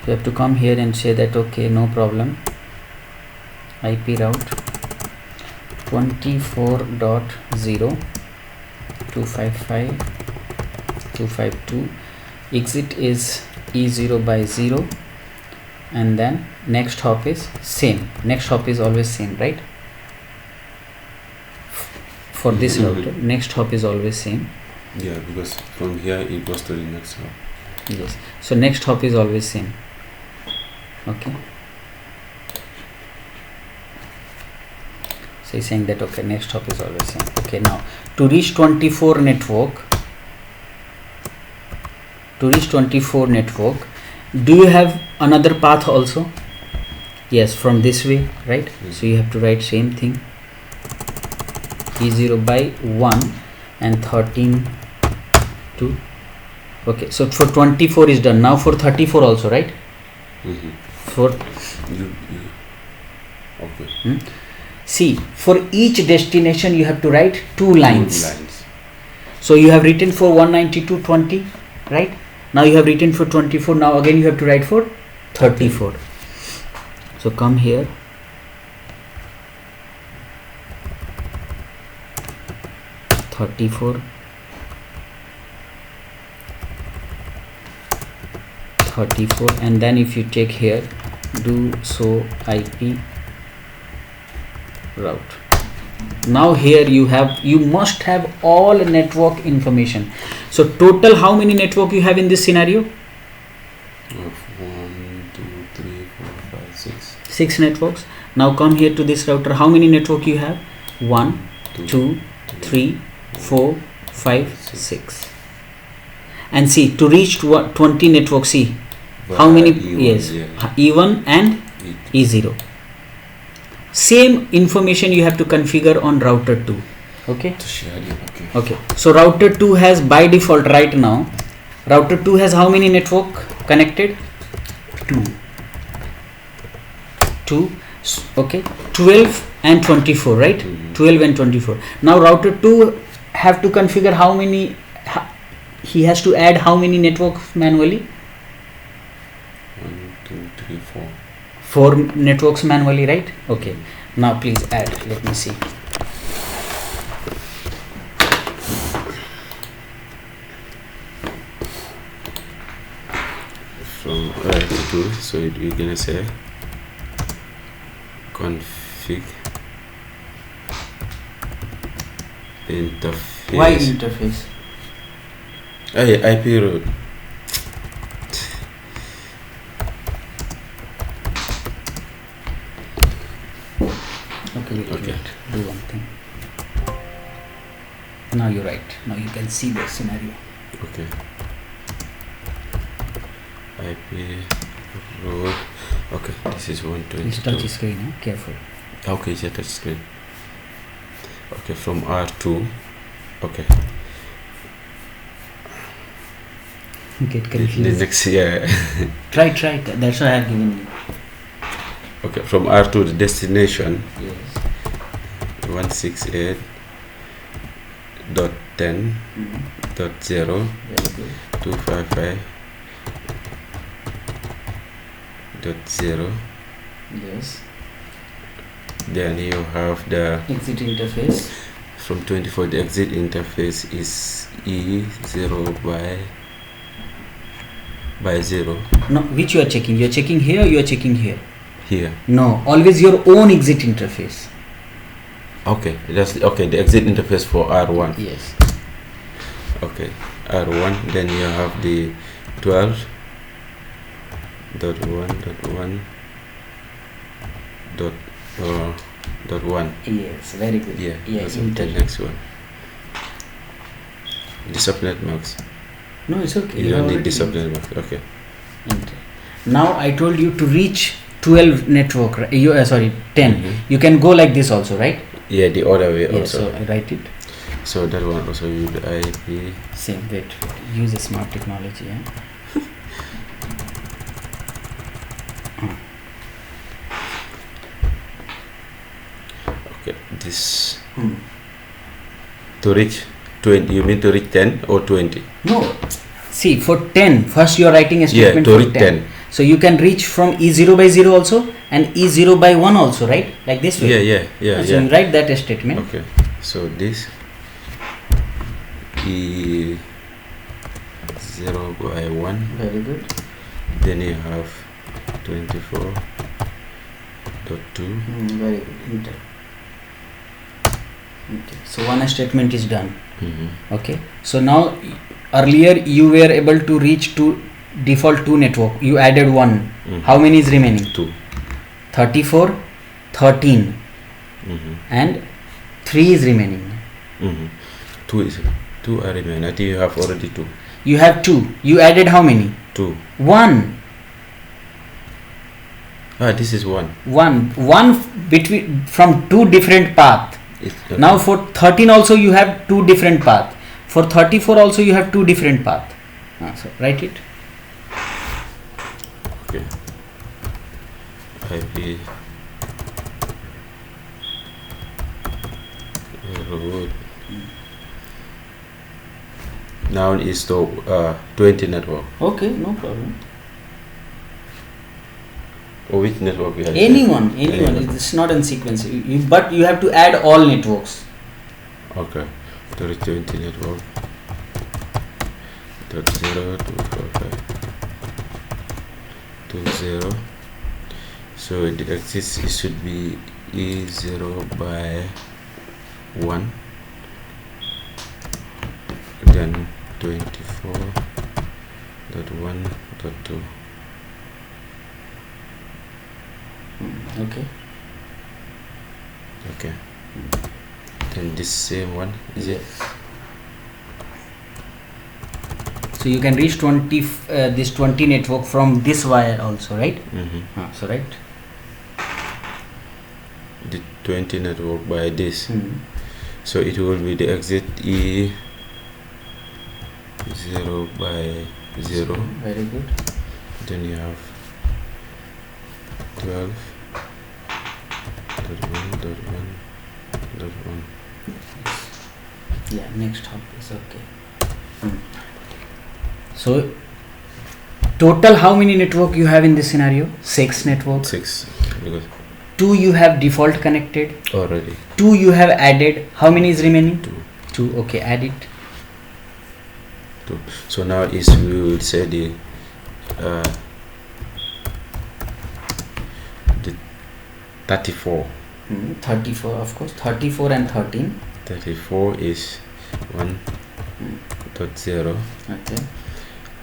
you have to come here and say that okay, no problem, IP route 24.0 255.252, exit is E0 by 0, and then next hop is same, next hop is always same, right? For this Mhm. router, next hop is always same. Yeah, because from here it goes to the next one. Yes, so next hop is always same. Okay, so he's saying that okay, next hop is always same. Okay, now to reach 24 network, do you have another path also? Yes, from this way, right? So you have to write same thing, E0 by 1 and 13 to Okay, so for 24 is done. Now for 34 also, right? Mm-hmm. For You. Okay. see, for each destination you have to write two lines. Lines. So you have written for 192.20, right? Now you have written for 24. Now again you have to write for 34. So come here. $34, 34, and then if you check here, do so IP route. Now here you must have all network information. So total how many network you have in this scenario? 1, 2, 3, 4, 5, 6. 6 networks. Now come here to this router. How many network you have? 1, 2, 3, 4, 5, 6. And see, to reach 20 network, see how many? E1, yes, yeah. E1 and E0. Same information you have to configure on router 2. Okay. Okay. So router 2 has by default right now. Router 2 has how many network connected? 2. Okay. 12 and 24, right? 12 and 24. Now router 2 have to configure how many. He has to add how many networks manually? 1, 2, 3, 4. 4 networks manually, right? Okay. Now please add. Let me see. From to so you're gonna say config interface. Why interface? IP route. Okay, Okay. do one thing. Now you're right. Now you can see the scenario. Okay. IP route. Okay, this is Please touch 122. screen, careful. Okay, yeah, touch screen. Okay, from R2. Okay. Get The confused. next, yeah. Try. That's why I have given you. Okay, from R2 the destination Yes. 168.10.0 Very good. 255.0. Yes. Then you have the Exit interface. from 24 the exit interface is E0 by 0 No, which you are checking? You are checking here or you are checking here? here. No, always your own exit interface. Okay, that's okay. The exit interface for R1. Yes. Okay, R1. Then you have the 12.1.1. Yes, very good. Yeah, Yeah, that's the inter- next one. The subnet max. No, it's okay. You don't need already the subnet max. Okay. Inter- Now I told you to reach 12 network. You 10. Mhm. You can go like this also, right? Yeah, the other way Yeah. also. So I write it. So that one also use the IP. Same. Wait. Use a smart technology. Okay, this to reach 20. You mean to reach 10 or 20? No. See, for 10, first you are writing a Yeah, statement to for reach 10. So you can reach from E0 by 0 also and E0 by 1 also, right? Like this way. Yeah. So you write that statement. Okay, so this E0 by 1, Very good. then you have 24.2. Very good. Enter. Okay. So one statement is done. Okay. So now earlier you were able to reach to default 2 network. You added 1. How many is remaining? 2. 34, 13 and 3 is remaining. 2 are remaining. I think you have already 2. You have 2. You added how many? 2. 1. This is 1. 1 between from 2 different path. Now for 13 also you have 2 different path. For 34 also you have 2 different path. So write it. Okay. IP route. Now is the 20 network. Okay, no problem. Or which network we have? Anyone. It's not in sequence. But you have to add all networks. Okay. There is 20 network. Dot 0 245 20. So the axis it should be E0 by 1. Then 24.1.2. Okay. Okay. Then this same one is it? So you can reach 20 this 20 network from this wire also, right? So right. The 20 network by this. So it will be the exit E 0 by 0. Very good. Then you have 12.1.1.1. Yeah, next hop is okay. So total how many network you have in this scenario? 6 networks. 6 because 2 you have default connected. already 2 you have added. How many is remaining? 2. 2. Okay, add it. 2. So now is we will say the 34. 34, of course. 34 and 13. 34 is 1.0. Okay.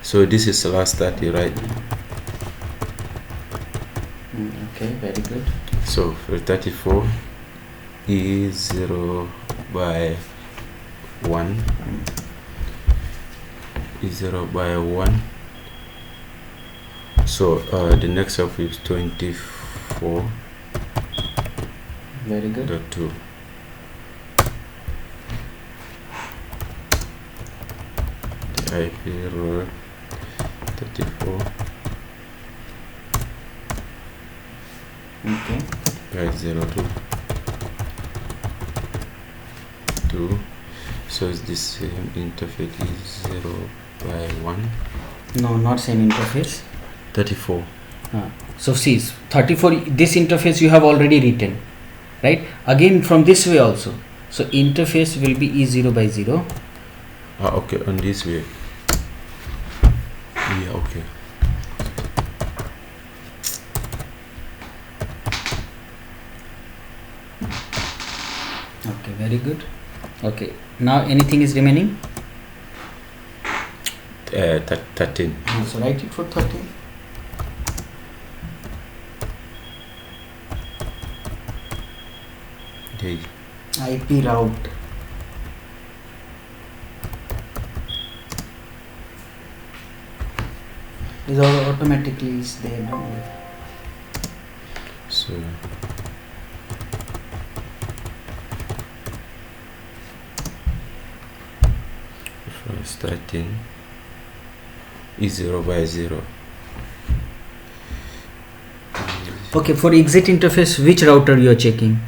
So this is the last 30, right? Okay, very good. So for 34 is 0 by 1 is 0 by 1. So the next up is 24. Very good. Dot 2. The IP road 34 Okay. by 0 to 2. So it's the same interface is 0 by 1. No, not same interface. 34. So see, 34, this interface you have already written, right? Again from this way also. So interface will be E0 by 0. Okay, on this way. Yeah, okay. Okay, very good. Okay, now anything is remaining? 13. So write it for 13. Okay. IP route. Is automatically is there. Don't worry. So first 13 is 0 by 0. Okay, for exit interface, which router you are checking?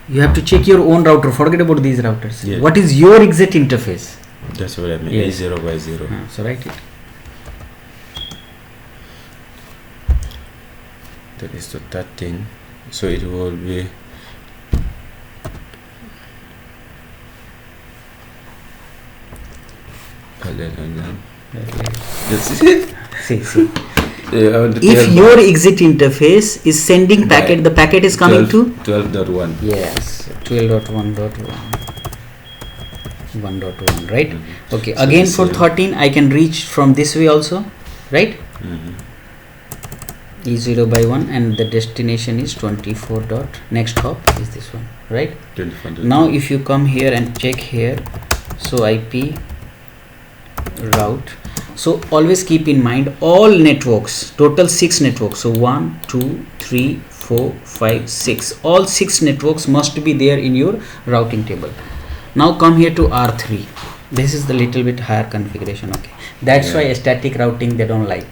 You have to check your own router. Forget about these routers. Yeah. What is your exit interface? That's what I mean. Yes. Is 0 by 0. So write it. That is the 13. So it will be That's it. See. Yeah, If your exit interface is sending packet, the packet is coming to 12.1. yes, 12.1.1, 1.1, right? Okay. So Again this for is- 13, I can reach from this way also, right? E0 by 1, and the destination is 24 dot. Next hop is this one, right? 24. Now if you come here and check here, so IP route. So always keep in mind all networks, total 6 networks. So 1, 2, 3, 4, 5, 6. All 6 networks must be there in your routing table. Now come here to R3. This is the little bit higher configuration. Okay, that's why static routing they don't like.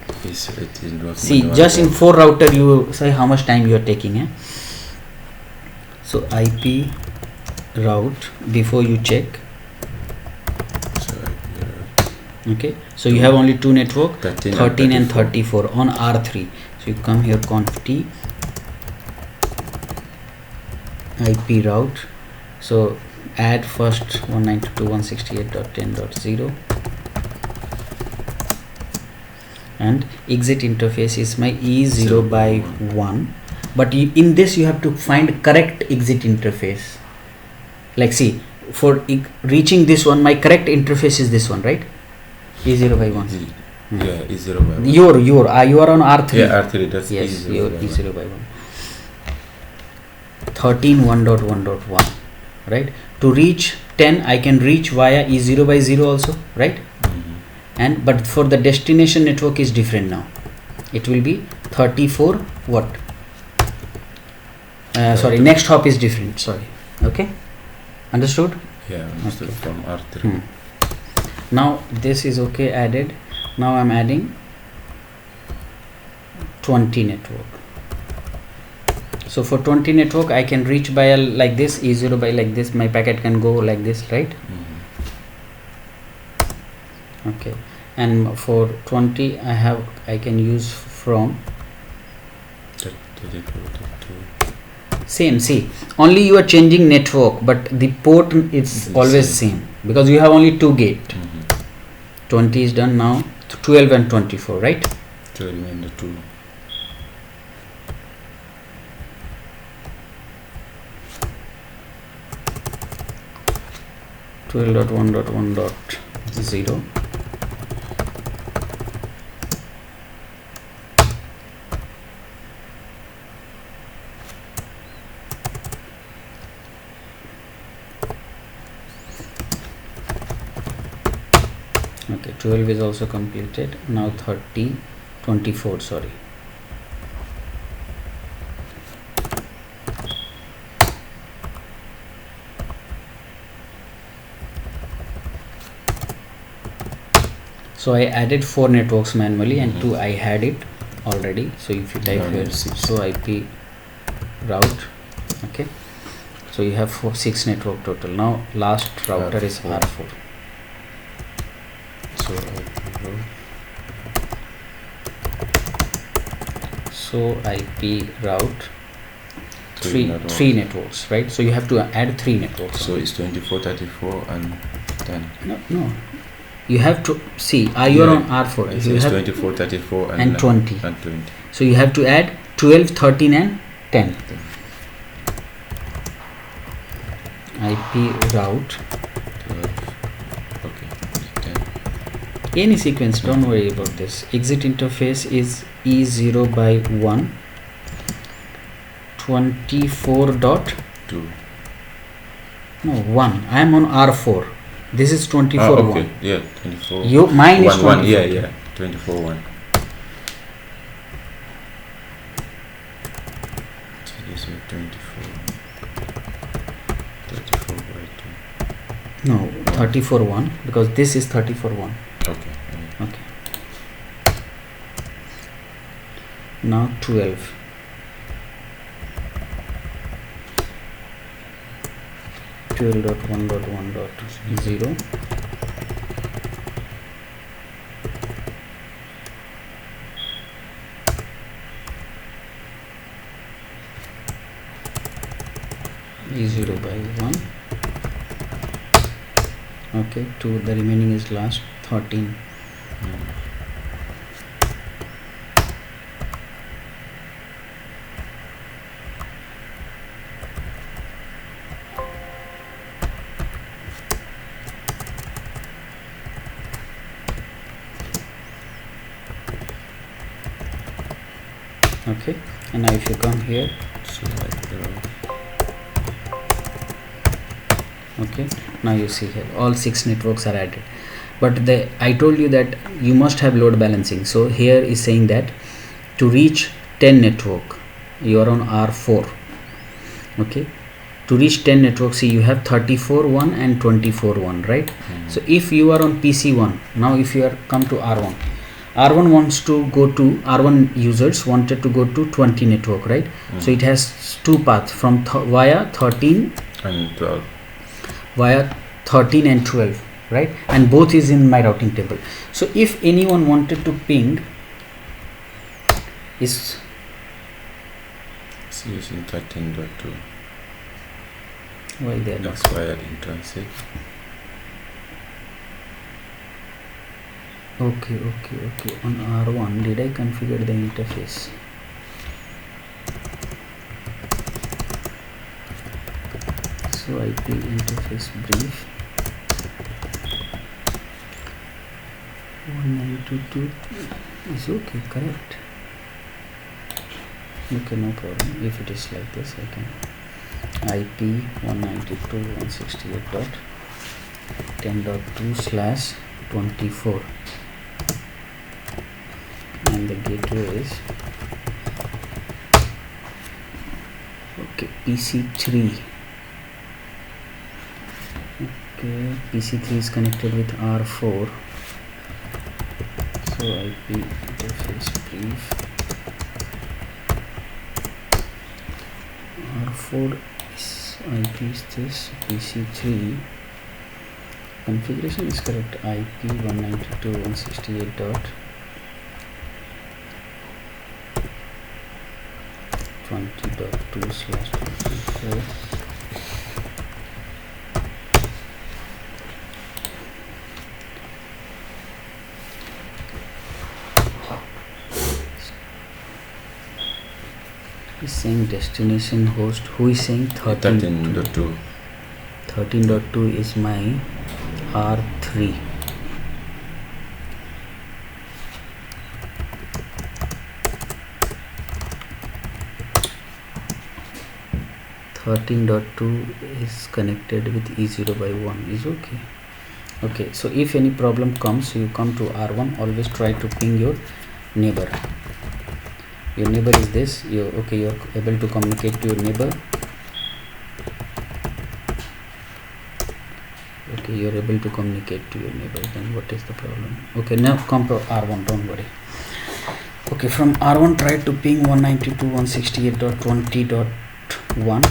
See, just in 4 router you say how much time you are taking. So IP route before you check. Okay, so you have only 2 network, 13 and 34 on R3. So you come here, conf t IP route. So add first 192.168.10.0 and exit interface is my E0 by 1, but in this you have to find correct exit interface. Like see, for reaching this one, my correct interface is this one, right? E0 by 1. Yeah, E0 by 1. You are on R3. Yeah, R3. That's yes, E0 your by E0 by 1. 13 1.1.1, right? To reach 10, I can reach via E0 by 0 also, right? And but for the destination network is different now. It will be 34 what? Sorry, next hop is different. Sorry. Okay, understood? Yeah, understood. Okay. From R3. Now this is okay, added. Now I'm adding 20 network. So for 20 network I can reach by like this, E0 by like this, my packet can go like this, right? Okay, and for 20 I can use from same. See, only you are changing network, but the port is always same because you have only 2 gate. 20 is done. Now 12 and 24, right? 12 and the 2. .1.1.0. Okay, 12 is also completed. Now 24, sorry. So I added 4 networks manually and 2 I had it already. So if you type here, so IP route, okay. So you have 6 network total. Now last router is R4. So IP route 3 networks, right? So you have to add 3 networks. So it's 24, 34 and 10. No. You have to see, you are on R4. You have 24, 34 and 20. And 20. So you have to add 12, 13 and 10. IP route. 12. Okay. 10. Any sequence, don't worry about this. Exit interface is E0 by 1. 24.2. No, 1. I am on R4. This is 24 okay. 1. Yeah, 24. Mine is 1. 24. Yeah. 24 1. So this is 24. 34 by 2. No, 34 1 because this is 34 1. Okay. Okay. Now 12. .1.1.0. E0 by 1. Okay, 2. The remaining is last 13. Okay, and now if you come here, okay, now you see here all 6 networks are added, but I told you that you must have load balancing. So here is saying that to reach 10 network you are on R4. Okay, To reach 10 networks, see you have 34.1 and 24.1, right? So if you are on PC1, now if you are come to R1 wants to go to R1 users wanted to go to 20 network, right? So it has two paths from via 13 and 12. Via 13 and 12, right? And both is in my routing table. So if anyone wanted to ping is It's using 13.2. why they are not Expired in transit. okay. On R1 did I configure the interface? So IP interface brief 1922 is okay, correct? Okay, no problem. If it is like this, I can IP 192.168.10.2/24 and the gateway is okay PC3. Okay, PC3 is connected with R4. So IP interface brief R4 is IP is this, PC3 configuration is correct, IP 192.168.20.2/24. Is saying destination host. Who is saying 13.2. 13.2 is my R3. is connected with E0/1 is okay. Okay, so if any problem comes, you come to R1, always try to ping your neighbor. Your neighbor is this, you're able to communicate to your neighbor. Okay, you're able to communicate to your neighbor, then what is the problem? Okay, now come to R1, don't worry. Okay, from R1 try to ping 192.168.20.1.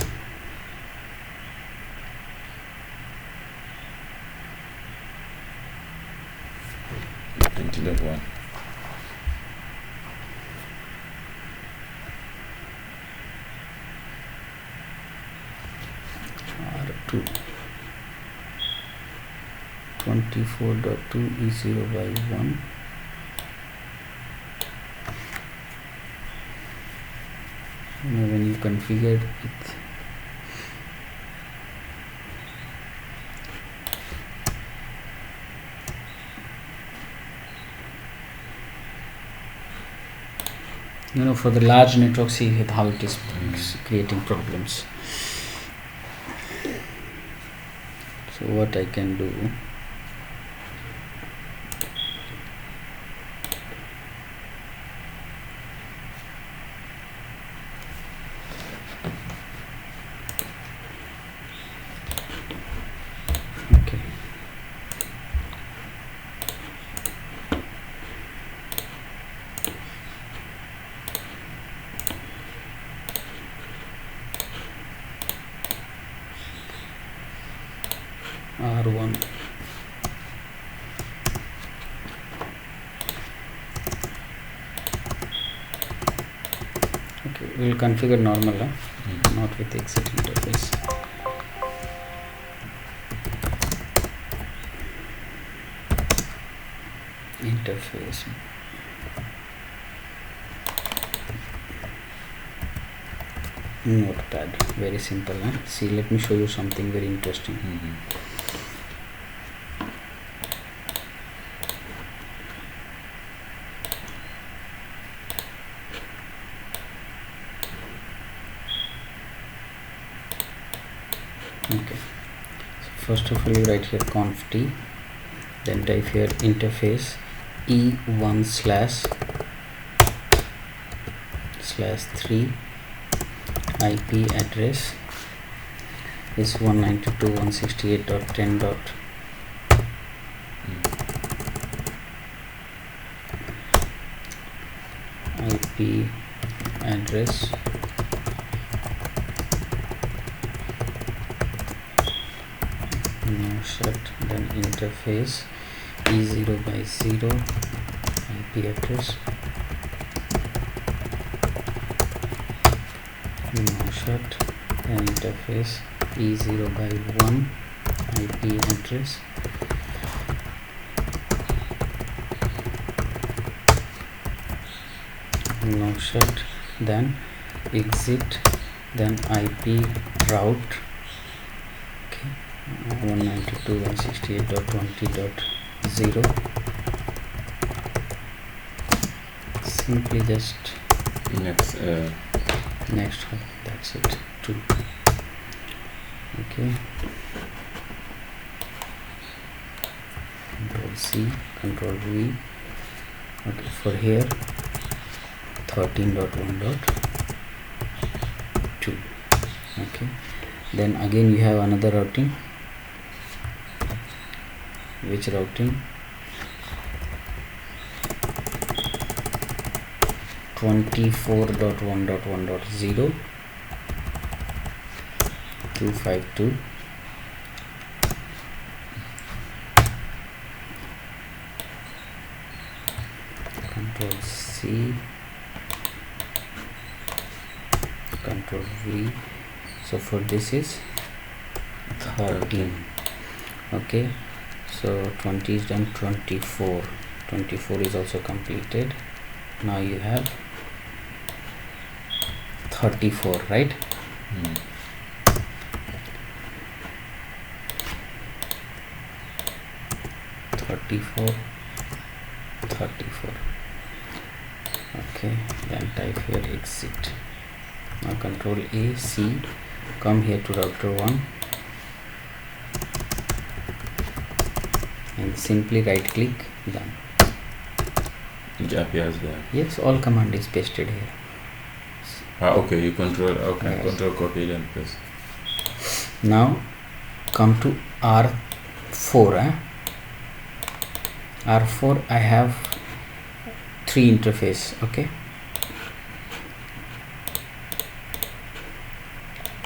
R2 24.2 E0/1. Now when you configure it, for the large network, see how it is creating problems. So what I can do, okay, R1 okay, we will configure normal, not with exit interface. Interface notepad, very simple. See, let me show you something very interesting. Okay, so first of all you write here conf t, then type here interface E1//3 IP address is 192.168.10. IP address no set, then interface E0 by 0 IP address no set, then interface E0 by 1 IP address no set, then exit, then IP route 192.168.20.0. simply just Next. next hop, that's it. 2. Okay, Control C, Control V. Okay, for here 13.1.2. okay, then again you have another routing. Which routing? 24.1.1.0 252. Control C, Control V. So for this is 13. Okay, so 20 is done. 24 is also completed. Now you have 34, right? 34. Okay, then type here exit. Now Control A, C, come here to router 1 and simply right click, done. It appears there. Yes, all command is pasted here. Okay, you control. Okay, Yes. control copy and paste. Now come to R4. R4 I have 3 interface. Okay,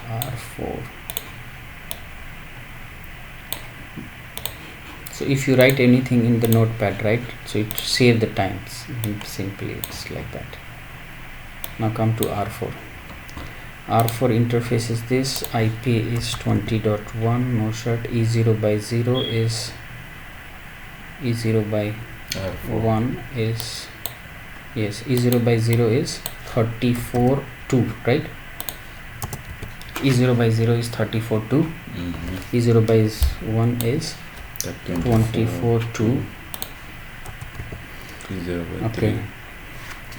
R4. So if you write anything in the notepad, right, so it save the times. Simply it's like that. Now come to R4. R4 interface is this. IP is 20.1. no shut. E0 by 0 is E0 by R4. 1 is, yes, E0 by 0 is 34.2, right? E0 by 0 is 34.2. E0 by 1 is 24.2. Okay,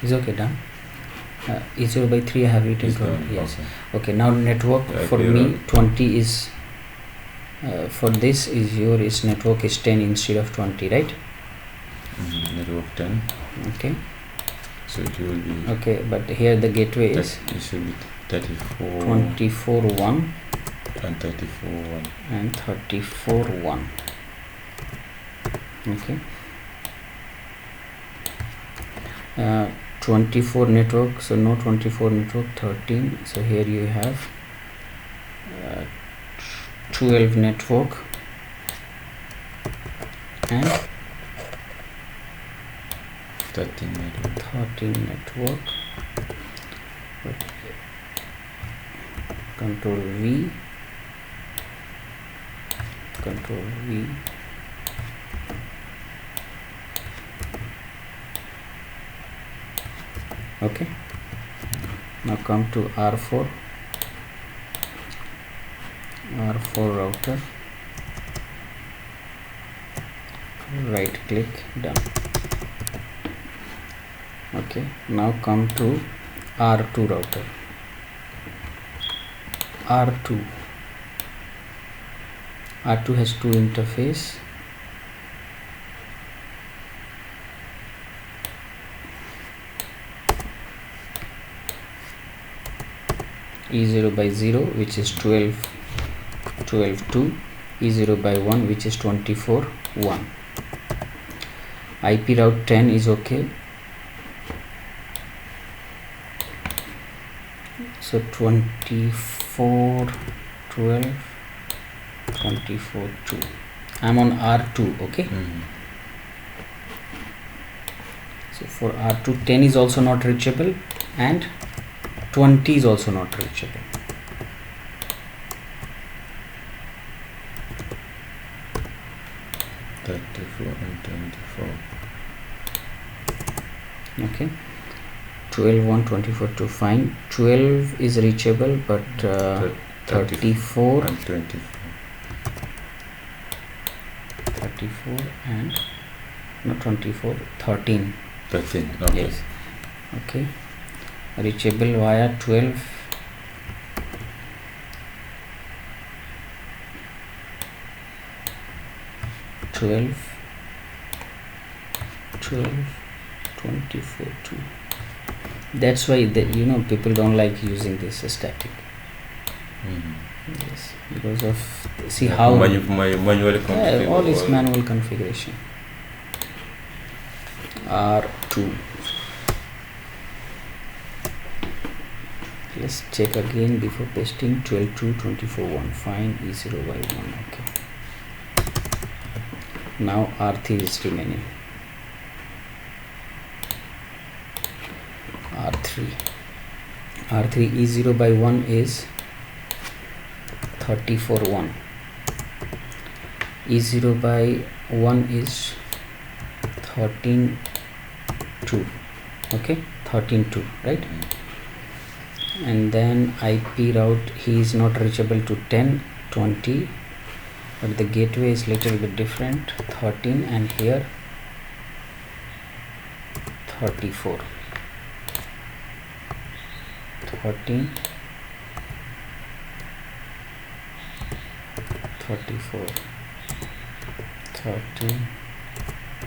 is okay, done. E0 by 3 I have written 20. Yes. Okay, now network for me 20 is for this is your is network is 10 instead of 20, right? Network 10. Okay, So it will be. okay, but here the gateway is It should be 34. 24.1 and 34.1. and 34.1. Okay, 24 network, so no 24 network, 13. So here you have 12 network and 13 network. 13 network. Control V, Control V. Okay, now come to R4 router, right click, done. Okay, now come to R2 router. R2 has 2 interface. E0 by 0, which is 12 12.2 E0 by 1, which is 24.1. IP route 10 is okay. So 24.12, 24.2. I'm on R2, okay. So for R2, 10 is also not reachable and 20 is also not reachable. And 24. Okay. 12, 1, 24, 2, fine. 12 is reachable, but 34 and 24. 34 and not 24, 13. 13. Okay. Yes. Okay. Reachable via 12. 12, 24, 2. That's why people don't like using this static. Yes, because of how manually configure all is manual configuration. R2. Let's check again before pasting. 12.2, 24.1. Fine. E0 by 1. Okay. Now R3 is remaining. R3 E0 by 1 is 34.1. E0 by 1 is 13.2. Okay, 13.2, right? And then IP route, he is not reachable to 10, 20, but the gateway is little bit different, 13, and here 34. 13, 34, 13,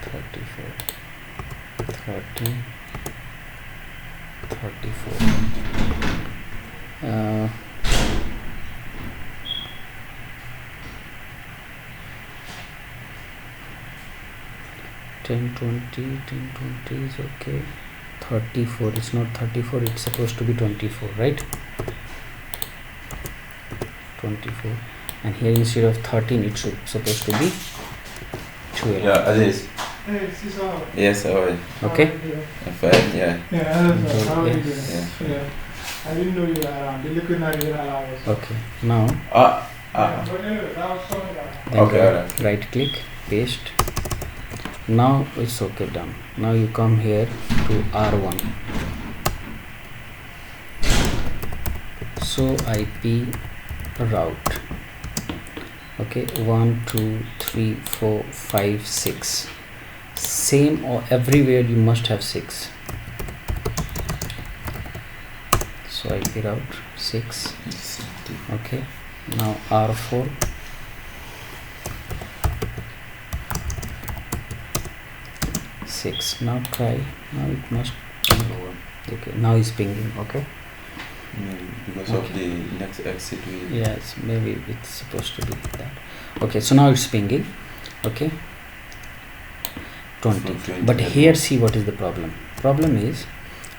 34, 13, 34. 1020 is okay. 34, it's not 34, it's supposed to be 24, right? 24, and here instead of 13 it's supposed to be 12. Yeah, Aziz. Hey, Cesar. Yes, how are you? Okay. I'm fine, yeah. Yeah, how are you doing? Yeah. Yeah. I didn't know you were around. The liquid night you were around. Okay, now Yeah, but anyway, that was something that then Okay, alright. right click, paste. Now it's okay, done. Now you come here to R1. So IP route. Okay, 1, 2, 3, 4, 5, 6. Same or everywhere you must have 6. So IP route 6. Okay, now R4. 6. Now try. Now it must. Okay, now it's pinging. Okay. Because of the next exit we Yes, maybe it's supposed to be that. Okay, so now it's pinging. Okay. 20. 20. But here, see what is the problem. Problem is,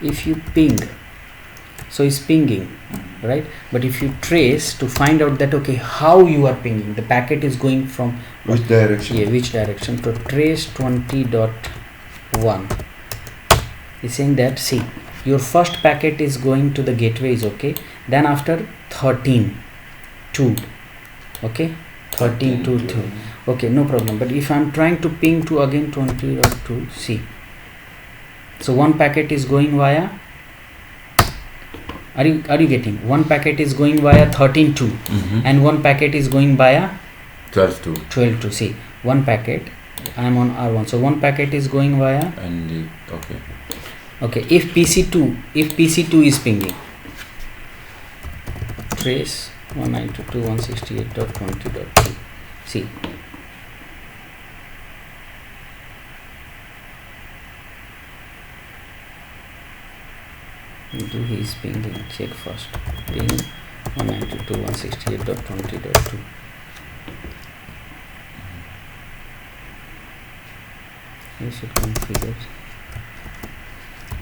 if you ping, so it's pinging, right? But if you trace to find out that okay, how you are pinging, the packet is going from Which direction? yeah, which direction? To trace 20.1 is saying that see, your first packet is going to the gateway is okay. Then after 13.2, okay, 13.2. Okay, no problem. But if I'm trying to ping to again 20.2, see. So one packet is going via. Are you getting? One packet is going via 13.2, and one packet is going via 12 12.2. See, one packet. I'm on R1. So one packet is going via. and the, okay. Okay. If PC2 is pinging. Trace 192.168.20.2. See. Do his pinging. Check first. Ping 192.168.20.2. you should configure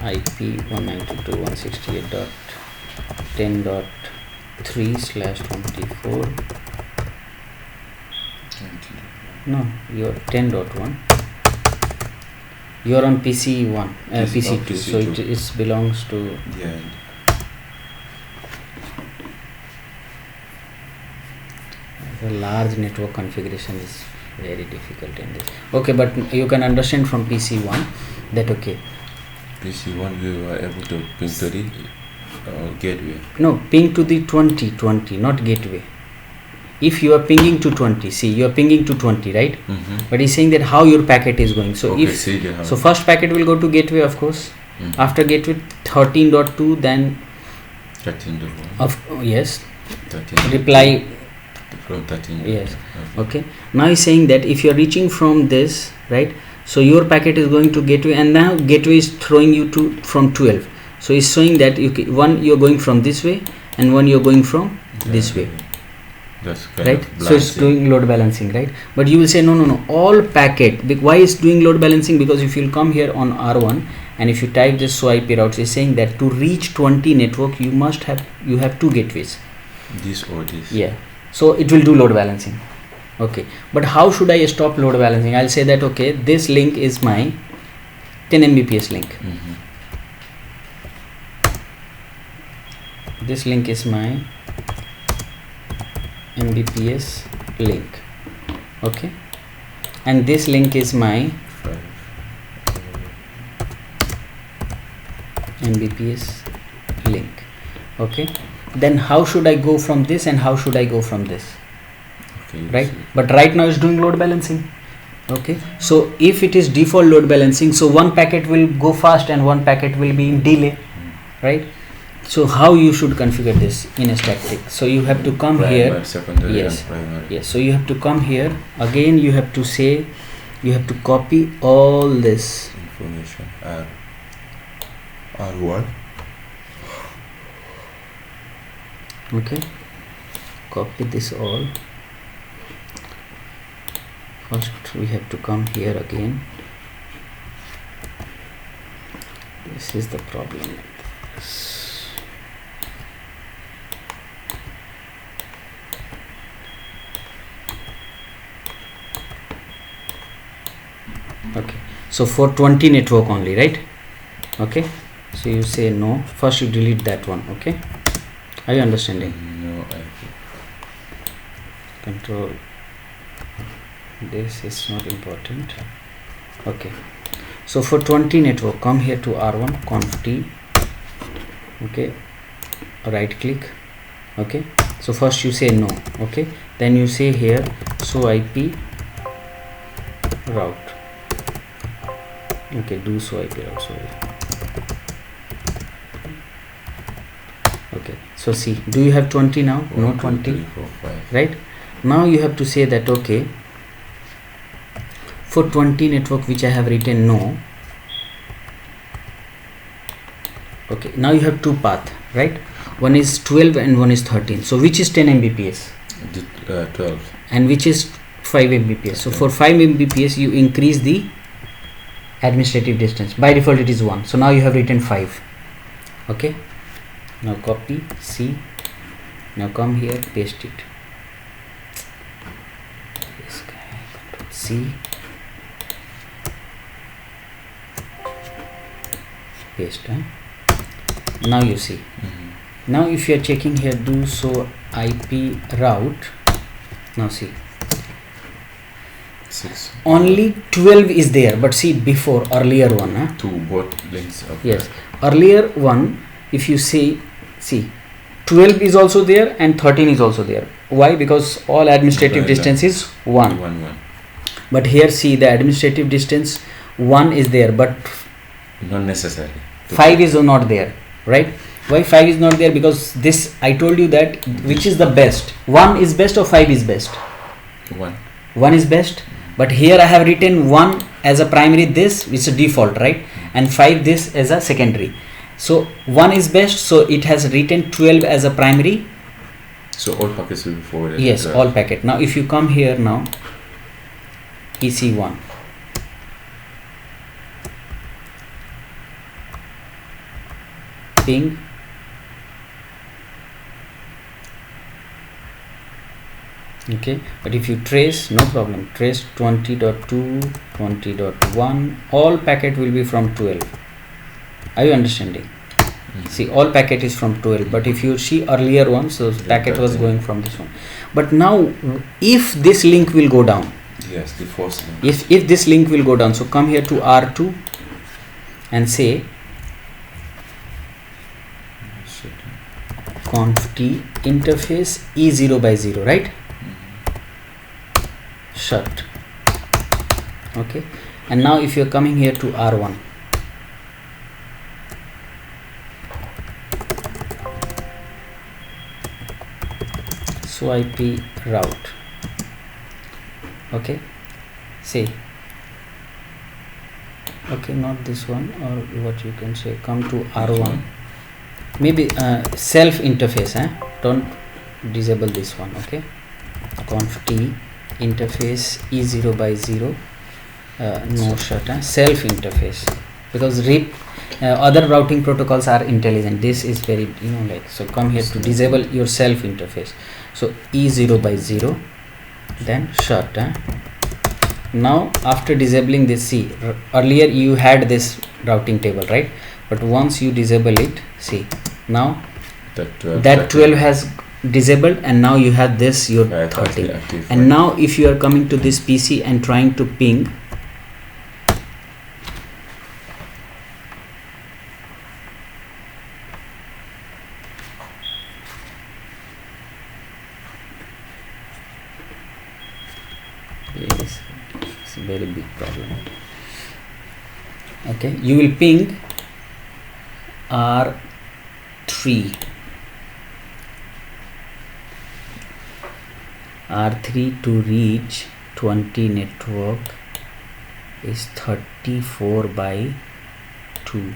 IP 192.168.10.3/24. No, you're 10.1. You're on PC1, PC2, so it is belongs to. Yeah. The large network configuration is very difficult in this. Okay, but you can understand from PC1 that okay. PC1 we were able to ping to the gateway. No, ping to the 20, not gateway. If you are pinging to 20, see you are pinging to 20, right? But he's saying that how your packet is going. So okay, if so, first packet will go to gateway, of course. After gateway 13.2, then 13.1. Yes. 13. Reply From 13. yes. Okay. Now he's saying that if you are reaching from this, right? So your packet is going to gateway, and now gateway is throwing you to from 12. So he's showing that one you're going from this way, and one you're going from this way. That's kind Right, of so it's doing load balancing, right? But you will say no, all packet. Why is doing load balancing? Because if you'll come here on R1 and if you type this so IP routes, is saying that to reach 20 network you have two gateways. This or this. Yeah, so it will do load balancing. Okay, but how should I stop load balancing? I'll say that okay, this link is my 10 Mbps link. This link is my Mbps link. Okay, and this link is my Mbps link. Okay, then how should I go from this and how should I go from this? Okay, right, so but right now it's doing load balancing. Okay, so if it is default load balancing, so one packet will go fast and one packet will be in delay, right? So how you should configure this in a static? So you have to come primary, here. secondary, Yes. and primary. Yes, so you have to come here again. You have to say, you have to copy all this. Information R1. Okay, copy this all. First we have to come here again. This is the problem. Okay, so for 20 network only, right? Okay, so you say no. First you delete that one. Okay, are you understanding? No, Control, this is not important. Okay, so for 20 network, come here to R1 conf t. Okay, right click. Okay, so first you say no. Okay, then you say here so IP route. Okay, do so IP route, sorry. Okay, so see, do you have 20 now? No, 20. 3, 4, 5. Right, now you have to say that okay, for 20 network which I have written no. Okay, now you have two path, right? One is 12 and one is 13. So which is 10 Mbps 12. and which is 5 Mbps? So for 5 Mbps you increase the administrative distance. By default it is 1. So now you have written 5. Okay, now copy C. Now come here, paste it. This guy, Control C. Paste. Now you see. Now if you are checking here, do so IP route. Now see, 6. only 12 is there, but see before earlier one. Two both links up. Yes, earlier one, if you see 12 is also there and 13 is also there. Why? Because all administrative distance is 1. 1. But here see the administrative distance 1 is there, but Not necessary. 5 is not there, right? Why 5 is not there? Because this, I told you that which is the best, 1 is best or 5 is best? 1. 1 is best, but here I have written 1 as a primary, this is a default, right? And 5 this as a secondary. So 1 is best, so it has written 12 as a primary. So all packets will be forwarded. Yes, all packet. Now if you come here now, EC1, ping okay, but if you trace, no problem, trace 20.2 20.1, all packet will be from 12. Are you understanding? See, all packet is from 12, but if you see earlier one, so packet was going from this one. But now if this link will go down, Yes, the first link. if this link will go down, so come here to R2 and say conf t interface E0 by 0, right? Shut. Okay, and now if you're coming here to R1, so IP route, okay, say, okay, not this one, or what you can say, come to R1, maybe self interface, don't disable this one, okay, conf t interface E0 by 0, no shut, self interface, because other routing protocols are intelligent, this is very, like, so come here to disable your self interface, so E0 by 0, then shut. Now after disabling this, see, earlier you had this routing table, right? But once you disable it, see, now that 12 has disabled, and now you have this, your 13. And now if you are coming to this PC and trying to ping, it's a very big problem. Okay, you will ping R3 to reach 20 network is 34 by 2.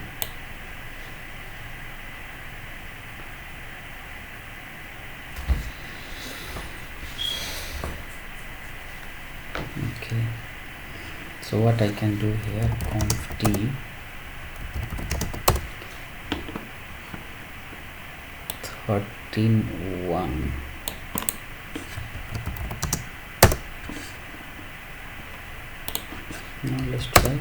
Okay, so what I can do here, conf t 13.1, now let's try.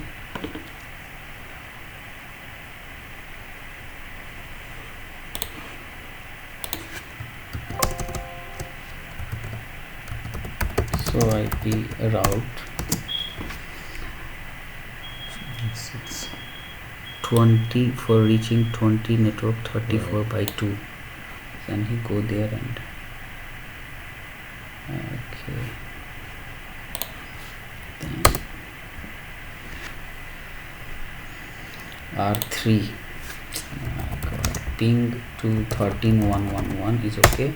So IP route 20 for reaching 20 network 34 by 2. Can he go there and okay, then R3 ping to 13.111 is okay,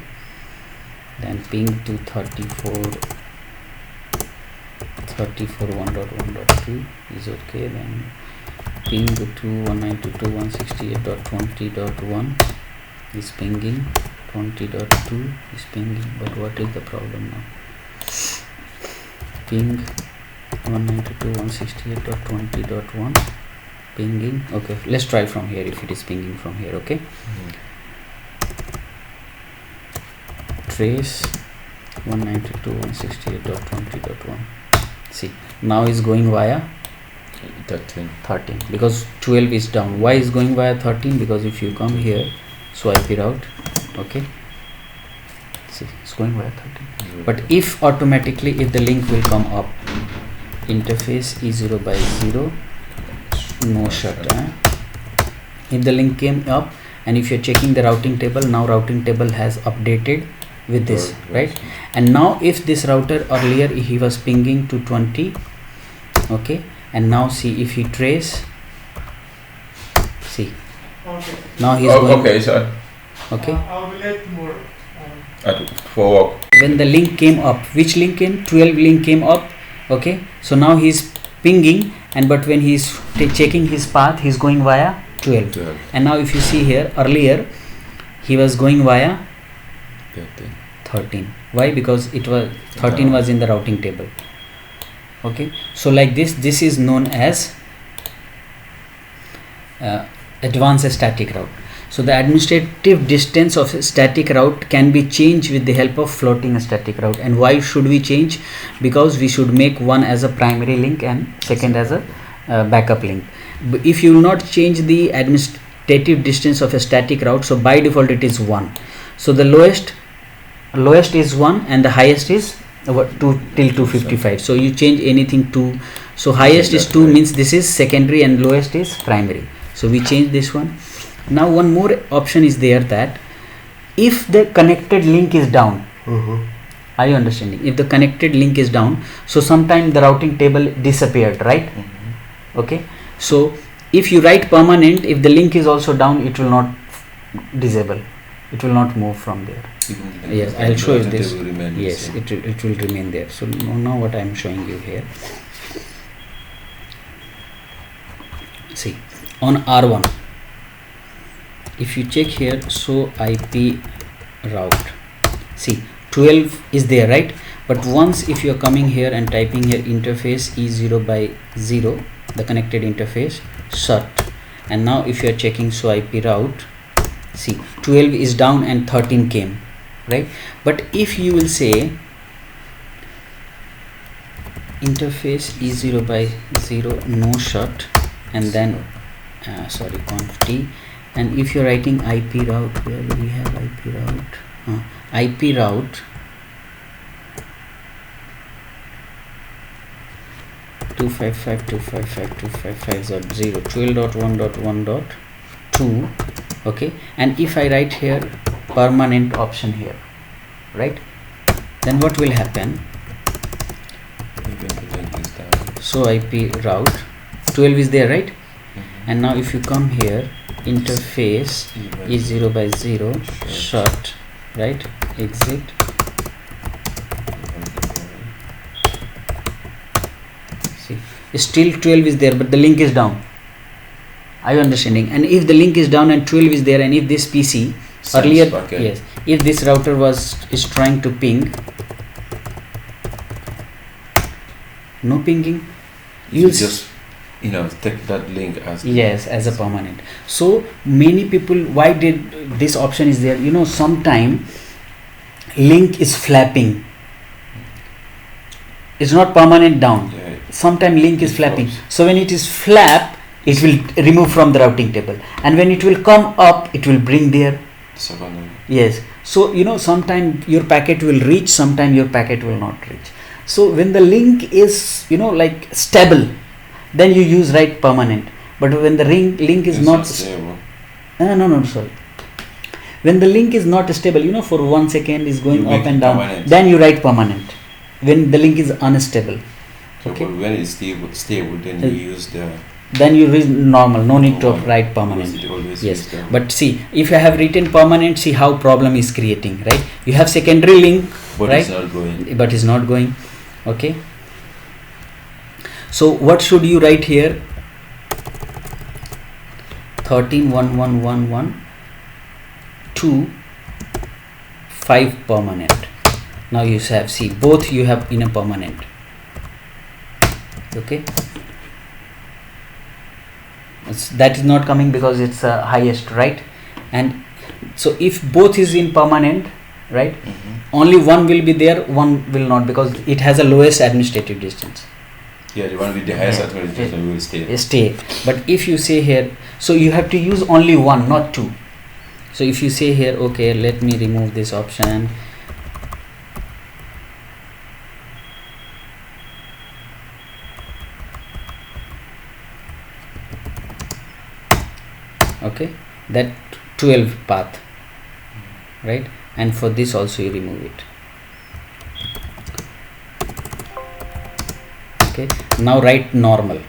then ping to 34.1.1.2 is okay, then ping to 192.168.20.1 is pinging, 20.2 is pinging, but what is the problem now? Ping 192.168.20.1 pinging. Okay, let's try from here if it is pinging from here. Okay, trace 192.168.20.1. see, now is going via 13 because 12 is down. Why is going via 13? Because if you come here, so IP route, okay, see, it's going via 13. But if automatically, if the link will come up, interface E0 by 0, no shut. If the link came up, and if you're checking the routing table, now routing table has updated with this, right? And now if this router earlier he was pinging to 20, okay, and now see, if he trace, see, Okay. now he's going. Okay, so Okay, I will let tomorrow. for work. when the link came up, which link came? 12 link came up. Okay, so now he's pinging, and but when he's checking his path, he's going via 12. And now if you see here, earlier he was going via 13. Why? Because it was 13 was in the routing table. Okay, so like this is known as advanced static route. So the administrative distance of a static route can be changed with the help of floating a static route. And why should we change? Because we should make one as a primary link and second as a backup link. If you will not change the administrative distance of a static route, so by default it is 1. So the lowest is 1 and the highest is 2 till 255. So you change anything to, so highest is 2 means this is secondary and lowest is primary. So we change this one. Now one more option is there, that if the connected link is down, are you understanding? If the connected link is down, so sometime the routing table disappeared, right? Okay, so if you write permanent, if the link is also down, it will not disable, it will not move from there. Yes, I'll show you this. Yes, it will remain there. So now what I am showing you here, see on R1, if you check here, so IP route, see 12 is there, right? But once if you are coming here and typing here interface E0 by 0, the connected interface shut, and now if you are checking, so IP route, see 12 is down and 13 came, right? But if you will say interface E0 by 0 no shut, and then conf t, and if you're writing IP route, where do we have IP route? IP route 255.255.255.0 12.1.1.2. okay, and if I write here permanent option here, right, then what will happen? So IP route 12 is there, right? And now if you come here, interface is 0 by 0 shut, right, exit, see still 12 is there, but the link is down. Are you understanding? And if the link is down and 12 is there, and if this PC earlier, yes, if this router is trying to ping, no pinging, you just take that link as as a permanent. So many people, why did this option is there? Sometime link is flapping, it's not permanent down. Sometime link is flapping. So when it is flap, it will remove from the routing table, and when it will come up, it will bring there. Yes. So sometime your packet will reach, sometime your packet will not reach. So when the link is like stable, then you use write permanent. But when the link is not stable, no, sorry. When the link is not stable, for 1 second is going up and down, then you write permanent. When the link is unstable. So okay. When it's stable, then you use the. Then you read normal. No need to write permanent. Yes. But see, if you have written permanent, see how problem is creating, right? You have secondary link, but right? It's not going. But it's not going. Okay. So what should you write here? 13.1.1.1.1 2 5 permanent. Now you have, see, both you have in a permanent. Okay. That is not coming because it's highest, right? And so if both is in permanent, right, only one will be there, one will not, because it has a lowest administrative distance. Yeah, the one with the highest administrative will stay. But if you say here, so you have to use only one, not two. So if you say here, okay, let me remove this option. Okay, that 12 path, right? And for this also you remove it. Okay, now write normal.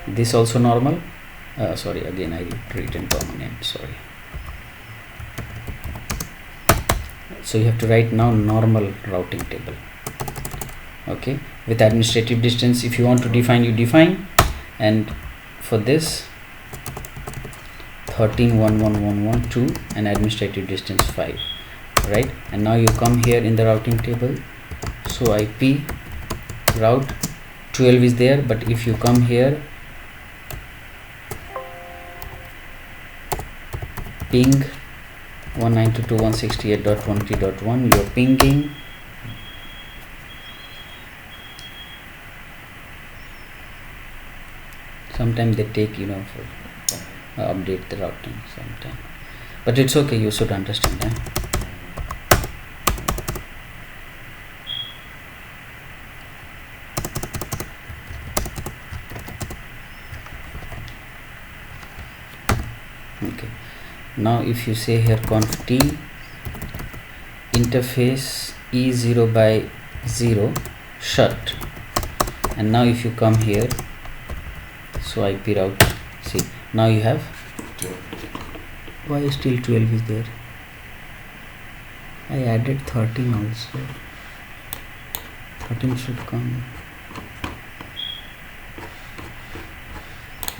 This also normal. Sorry, again I written permanent, sorry. So you have to write now normal routing table. Okay, with administrative distance, if you want to define, you define, and for this 13.1.1.1.2 and administrative distance 5, right? And now you come here in the routing table, so IP route 12 is there, but if you come here, ping 192.168.20.1, you're pinging. Sometimes they take, you know, for update the routing sometime, but it's okay, you should understand. Okay, now if you say here conf t interface E0 by 0 shut, and now if you come here, so IP route, see, now you have, why still 12 is there? I added 13 also. 13 should come.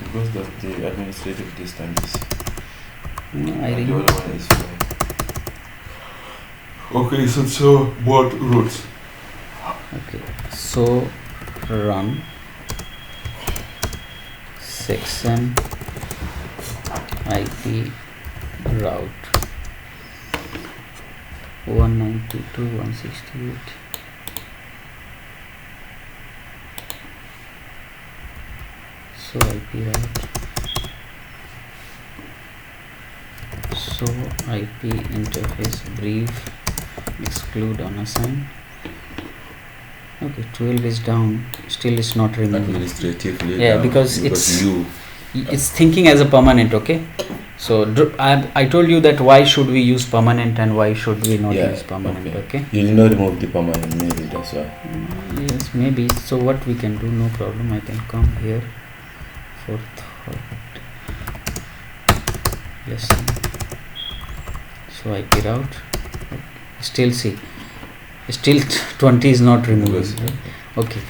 Because that's the administrative distance. No, I And the remove. other one is fine. Okay, so what routes? Okay, so run section IP route 192.168. So IP route, so IP interface brief exclude unassign. Okay, 12 is down, still it's not removing. Administratively. Yeah, down, because it's- you. It's thinking as a permanent. Okay, so I told you that why should we use permanent and why should we not Yeah, use permanent. Okay. You'll not remove the permanent, maybe that's why. Yes, maybe. So what we can do, no problem, I can come here for third lesson. So IP route, still see, still 20 is not removed. Okay,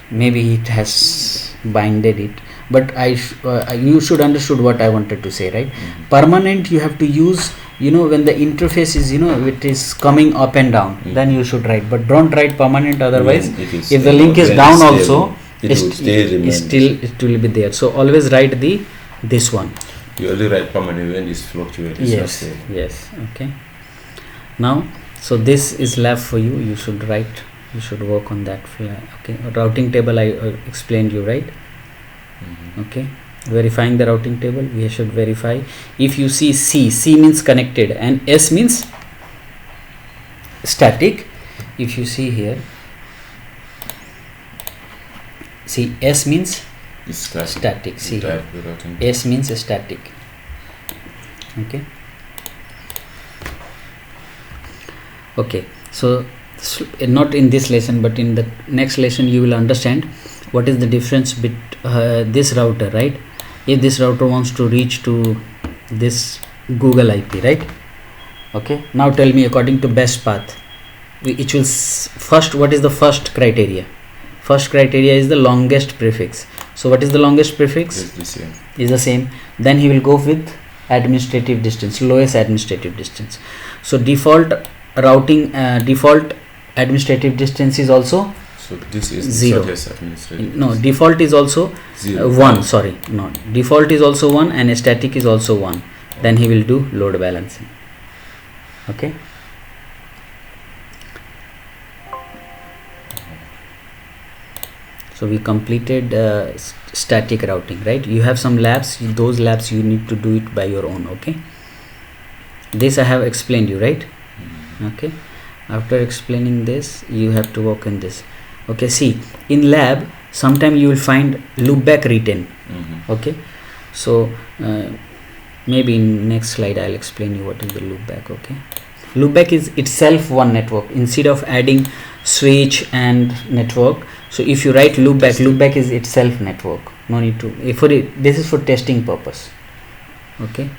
maybe it has binded it, but you should understood what I wanted to say, right? Permanent you have to use, you know, when the interface is, you know, it is coming up and down, then you should write, but don't write permanent, otherwise if the link is down also, it will still it will be there. So always write this one. You only write permanent when it's fluctuating. Yes, yes. Okay, now so this is left for you, you should write, you should work on that. Okay, routing table I explained you, right? Okay, verifying the routing table, we should verify. If you see C means connected and S means static. If you see here, see S means It's static. static. See here, Type the routing. S means static. Okay. Okay, so not in this lesson, but in the next lesson you will understand what is the difference between this router, right? If this router wants to reach to this Google IP, right? Okay, now tell me, according to best path, it will first, what is the first criteria? First criteria is the longest prefix. So what is the longest prefix? It's the same. Is the same. Then he will go with administrative distance, lowest administrative distance. So default routing, default administrative distance is also So this is Zero. the shortest administrative. no, default is also 0. 1, sorry, no, default is also 1 and static is also 1. Then he will do load balancing. Okay, so we completed static routing, right? You have some labs, those labs you need to do it by your own. Okay, this I have explained you, right? Okay, after explaining this you have to work in this. Okay, see, in lab sometime you will find loopback written. Okay, so maybe in next slide I'll explain you what is the loopback. Okay, loopback is itself one network instead of adding switch and network. So if you write loopback, loopback is itself network, no need to, for it, this is for testing purpose. Okay,